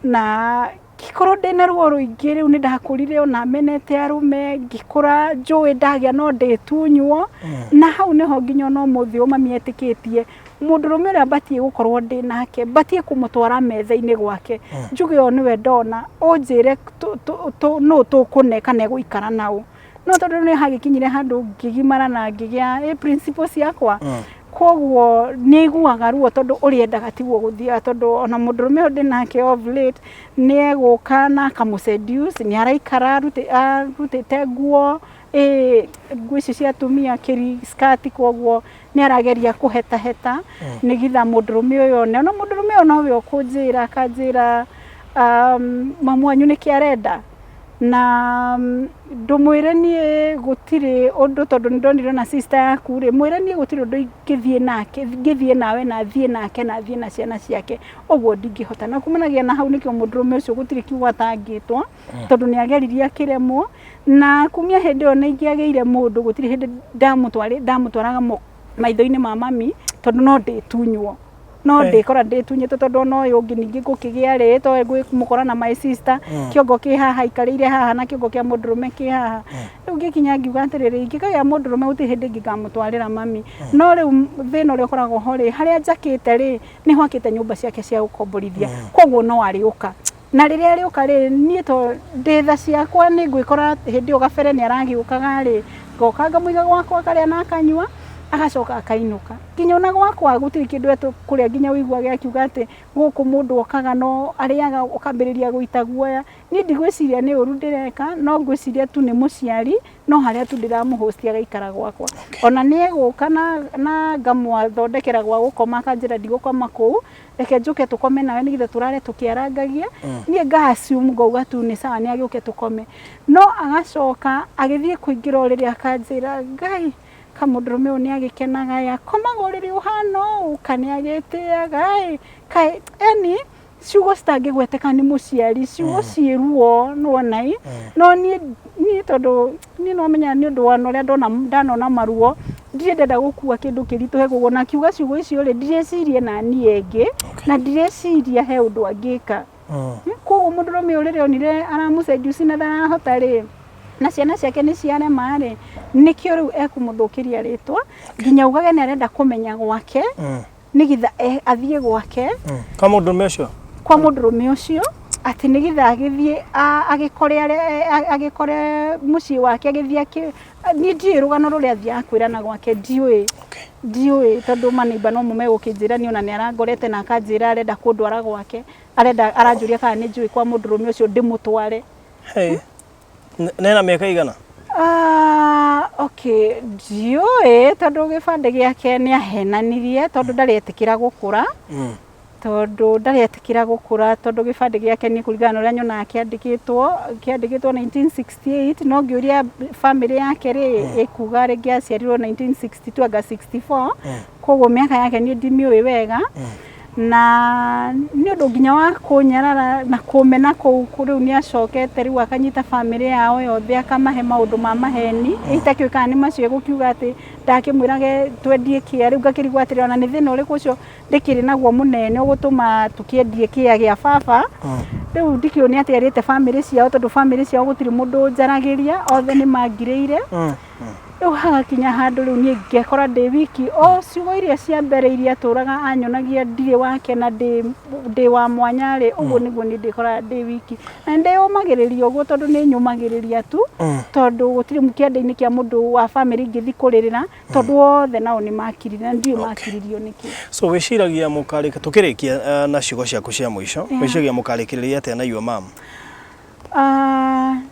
Speaker 2: na ngĩkorwo ndĩna ruo rũingĩ rĩu nĩ ndakũrire ona menete arũme ngĩkũra njũĩ ndagĩa no ndĩtunywo na hau nĩho nginya no mũthĩ mami etĩkĩtie mũndũrũme ũrĩa batie gũkorwo ndĩ nake batie kũmũtwara metha-inĩ gwake njuge o nĩwe ndona ũnjĩre no tũkũne kana gũikara nao no tondũ nĩ hagĩkinyire handũ ngĩgimara na ngĩgĩa principles yakwa koguo nĩ iguaga ruo tondũ ũrĩa endaga tiguo gũthiaga tondũ ona mũndũrũme ũndĩ nake of late nĩ egũka na akamũseduce nĩ araikara arutĩte nguo nguo ici cia atumia kĩri skirt koguo nĩ arageria kũhetaheta nĩgetha mũndũrũme ũyũ one ona mũndũrũme ũyũ nowe ũkũnjĩra akanjĩra mamu wanyu nĩkĩ arenda na ndũmwĩre niĩ gũtirĩ ũndũ tondũ nĩ ndonire na sister yaku rĩ mwĩre niĩ gũtirĩ ũndũ ingĩthiĩ nawe na thiĩ nake na thiĩ na ciana ciake ũguo ndingĩhota na kumanagia na hau nĩkĩo mũndũrũme ũcio gũtirĩ kiugo atangĩtwo tondũ nĩ ageririe akĩremwo na kumia hĩndĩ ĩyo nĩ ingĩagĩire mũndũ gũtirĩ hĩndĩ ndamũtwaraga maitho-inĩ ma mami tondũ no ndĩtunywo no ndĩkora ndĩtunyĩte tondũ no ũyũ ũngĩ ningĩ ngũkĩgĩa rĩ to ngũmũkora na my sister kĩongo kĩ haha ikarĩire haha na kĩongo kĩa mũndũrũme kĩ haha rĩu ngĩkinya ngiuga atĩrĩrĩ ingĩkagĩa mũndũrũme gũtirĩ hĩndĩ ngĩkamũtwarĩra mami no rĩu thĩna ũrĩa ũkoragwo ho rĩ harĩa njakĩte rĩ nĩ hakĩte nyũmba ciake cia gũkomborithia koguo no arĩũka na rĩrĩa arĩũka rĩ niĩ to ndĩ tha ciakwa nĩ ngwĩkora hĩndĩ ĩyo gabere nĩ aragĩũkaga rĩ ngoka ngamũiga gwakwa karĩa na akanyua agacoka akainũka nginya ona gwakwa gũtirĩ kĩndũ kũrĩa nginya wĩiguaga akiuga atĩ gũkũ mũndũ okaga no arĩaga ũkambĩrĩria gũita guoya niĩ ndigwĩciria nĩ ũru ndĩreka no ngwĩciria tu nĩ mũciari no harĩa tu ndĩramũhosti agaikara gwakwa ona nĩ egũka na ngamwathondekera gwa gũkoma akanjĩra ndigũkoma kũu reke njũke tũkome nawe nĩgetha tũrare tũkĩarangagia niĩ nga-assume ngauga tu nĩ sawa nĩ agĩũke tũkome no agacoka agĩthiĩ kũingĩra o rĩrĩa akanjĩra Ngai kamũndũrũme ũyũ nĩ agĩkenaga yakomaga ũrĩrĩ ũhana ũũ kana agĩtĩaga kaĩ eni ciugo citangĩgweteka nĩ mũciari ciugo ciĩruo nĩwonai no niĩ tondũ niĩ no menya nĩ ũndũ wa ũrĩa ndanona maruo ndirĩ ndenda gũkua kĩndũ kĩritũhe guo na kiuga ciugo icio rĩ ndireciria na niĩ ĩngĩ na ndireciria he ũndũ angĩka koguo mũndũrũme ũyũ rĩrĩa onire aramũcenjuci na ndarahota rĩ na ciana ciake nĩ ciarema rĩ nĩkĩo rĩu ekumũthũkĩria rĩtwa nginya ugage nĩ arenda kũmenya gwake nĩgetha athiĩ gwake
Speaker 1: kwa mũndũrũme ũcio
Speaker 2: kwa mũndũrũme ũcio atĩ nĩgetha agĩthiĩ agĩkore mũciĩ wake agĩthiĩ niĩ ndiũĩ rũgano rũrĩa athiaga kwĩrana gwake ndiũĩ tondũ maneiba no mũme gũkĩnjĩra nĩ ona nĩ arangorete na akanjĩra arenda kũndwara gwake aranjũria kana nĩ njũĩ kwa mũndũrũme ũcio ndĩmũtware
Speaker 1: nena mĩaka igana
Speaker 2: okay ndiũĩ tondũ gĩbandĩ gĩake nĩ ahenanirie tondũ ndarĩetĩkĩra gũkũra tondũ gĩbandĩ gĩake nĩ kũringana na ũrĩa nyonaga kĩandĩkĩtwo 1968 no ngĩũria family yake rĩ ĩkuga rĩngĩ aciarirwo 1962 anga 64 koguo mĩaka yake nĩ ndimĩũĩ wega na nĩ ũndũ nginya wa kũnyarara na kũmena kũu rĩu nĩ acokete rĩu akanyita family yao yothe akamahe maũndũ ma maheni itakĩũĩ kana nĩ macio egũkiuga atĩ ndakĩmwĩrage twendie kĩa rĩu ngakĩrigwo atĩrĩ ona nĩ thĩna ũrĩkũ ũcio ndĩkĩrĩ naguo mũnene ũgũtũma tũkĩendie kĩa gĩa baba rĩu ndikĩũĩ nĩ atĩ arĩte family ciao tondũ family ciao gũtirĩ mũndũ njaragĩria othe nĩ mangirĩire rĩu hagakinya handũ rĩu niĩ ngekora ndĩ wiki o ciugo iria cia mbere iria tũraga anyonagia ndirĩ wake na ndĩ wa mwanya rĩ ũguo nĩguo niĩ ndĩkoraga ndĩ wiki na ndĩyũmagĩrĩria ũguo tondũ nĩ nyũmagĩrĩria tu tondũ gũtirĩ kĩande-inĩ kĩa mũndũ wa family ngĩthi kũrĩrĩra tondũ othe nao nĩ makirire na ndiũĩ makiririo nĩkĩ
Speaker 1: so wĩciragia mũkarĩka tũkĩrĩkia na ciugo ciaku cia mũico wĩciragia mũkarĩkĩrĩria atĩa na your mom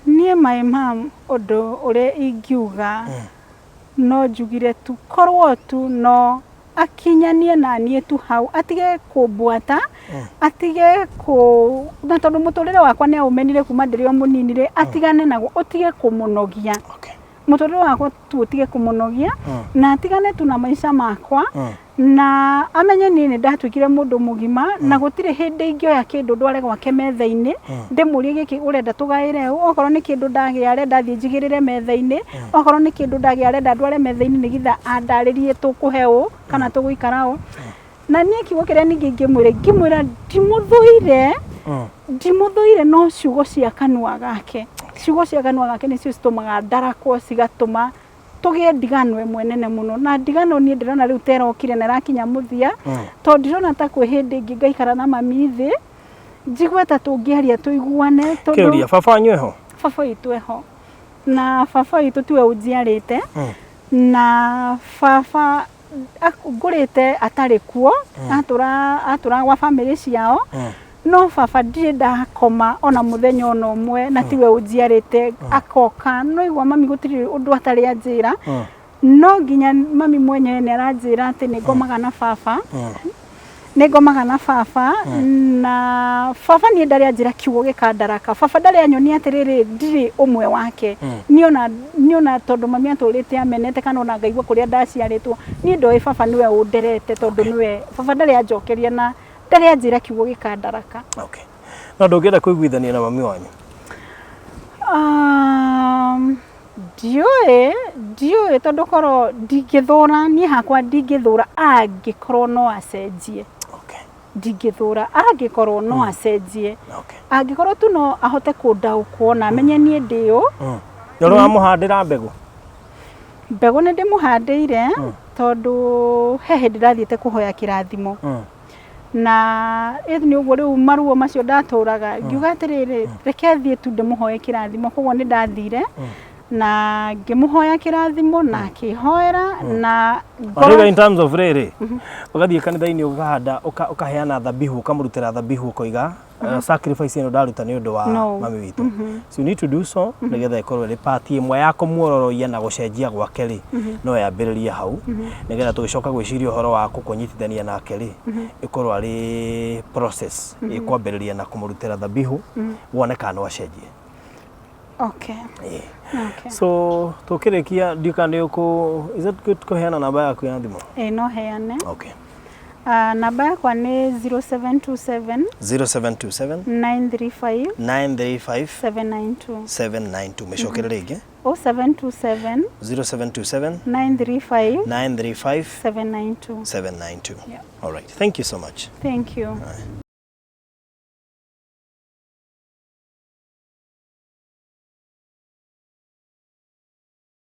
Speaker 2: niĩ my mom ũndũ ũrĩa ingiuga no njugire tu korwo tu no akinyanie na niĩ tu hau atige kũmbwata atige na tondũ mũtũrĩre wakwa nĩ aumenire kuma ndĩrĩ o mũnini rĩ atigane naguo ũtige kũmũnogia mũtũrĩre wakwa tu ũtige kũmũnogia na atigane tu na maica makwa na amenye niĩ nĩ ndatuĩkire mũndũ mũgima na gũtirĩ hĩndĩ ingĩoya kĩndũ ndware gwake metha-inĩ ndĩmũrie gĩkĩ ũrenda tũgaĩre okorwo nĩ kĩndũ ndagĩa arenda thiĩ njigĩrĩre metha-inĩ okorwo nĩ kĩndũ ndagĩa arenda ndware metha-inĩ nĩgetha andarĩrie tũkũhe ũũ kana tũgũikara ũũ na niĩ kiugo kĩrĩa ningĩ ngĩmwĩra ndimũthũire no ciugo cia kanua gake nĩcio citũmaga ndarakwo cigatũma tũgĩe ndigano ĩmwe nene mũno na ndigano niĩ ndĩrona rĩu terokire na ĩrakinya mũthia tondũ ndĩrona ta kwĩ hĩndĩ ĩngĩ ngaikara na mami thĩ njigue ta tũngĩaria tũiguane
Speaker 1: kĩũria baba wanyu eho
Speaker 2: baba witũ eho na baba witũ tiwe ũnjiarĩte na baba ngũrĩte atarĩ kuo atũra gwa family ciao no baba ndirĩ ndakoma ona mũthenya ona ũmwe na tiwe ũnjiarĩte akoka no igua mami gũtirĩ ũndũ atarĩ anjĩra no nginya mami mwenyewe nĩ aranjĩra atĩ nĩ ngomaga na baba na baba niĩ ndarĩ anjĩra kiugo gĩkandaraka baba ndarĩ anyonia atĩrĩrĩ ndirĩ ũmwe wake niona tondũ mami atũrĩte amenete kana ona ngaigua kũrĩa ndaciarĩtwo niĩ ndoĩ baba nĩwe ũnderete tondũ nĩwe baba ndarĩ anjokeria na ndarĩ anjĩra kiugo gĩkandaraka
Speaker 1: no ndũngĩenda kũiguithania na mami wanyu
Speaker 2: ndiũĩ tondũ korwo ndingĩthũra niĩ hakwa ndingĩthũra angĩkorwo no acenjie ndingĩthũra angĩkorwo no acenjie angĩkorwo tu no ahote kũndaũkwo na amenye niĩ ndĩũ
Speaker 1: nĩũrĩ wamũhandĩra mbegũ
Speaker 2: nĩ ndĩmũhandĩire tondũ he hĩndĩ ndathiĩte kũhoya kĩrathimo na nĩ ũguo rĩu maruo macio ndatũraga ngiuga atĩrĩrĩ reke thiĩ tu ndĩmũhoye kĩrathimo koguo nĩ ndathire na ngĩmũhoya kĩrathimo na akĩhoera na
Speaker 1: in terms of rĩrĩ ũgathiĩ kanitha-inĩ ũkahanda ũkaheana thabihu ũkamũrutĩra thabihu ũkoiga sacrifice ĩno ndaruta nĩ ũndũ wa mami witũ so you need to do so nĩgetha ĩkorwo ĩrĩ part ĩmwe ya kũmuororoia na gũcenjia gwake rĩ no yambĩrĩrie hau nĩgetha tũgĩcoka gwĩciria ũhoro wa kũnyitithania nake rĩ ĩkorwo arĩ process ĩkwambĩrĩria na kũmũrutĩra thabihu wone kana no acenjie so tũkĩrĩkia ndiũka nĩ is it good kũheana namba yaku ya thimũ
Speaker 2: no heane namba yakwa nĩ 0727 935 792
Speaker 1: mĩcokere rĩngĩ
Speaker 2: 0727 935
Speaker 1: 792
Speaker 2: 792
Speaker 1: all right thank you so much
Speaker 2: thank you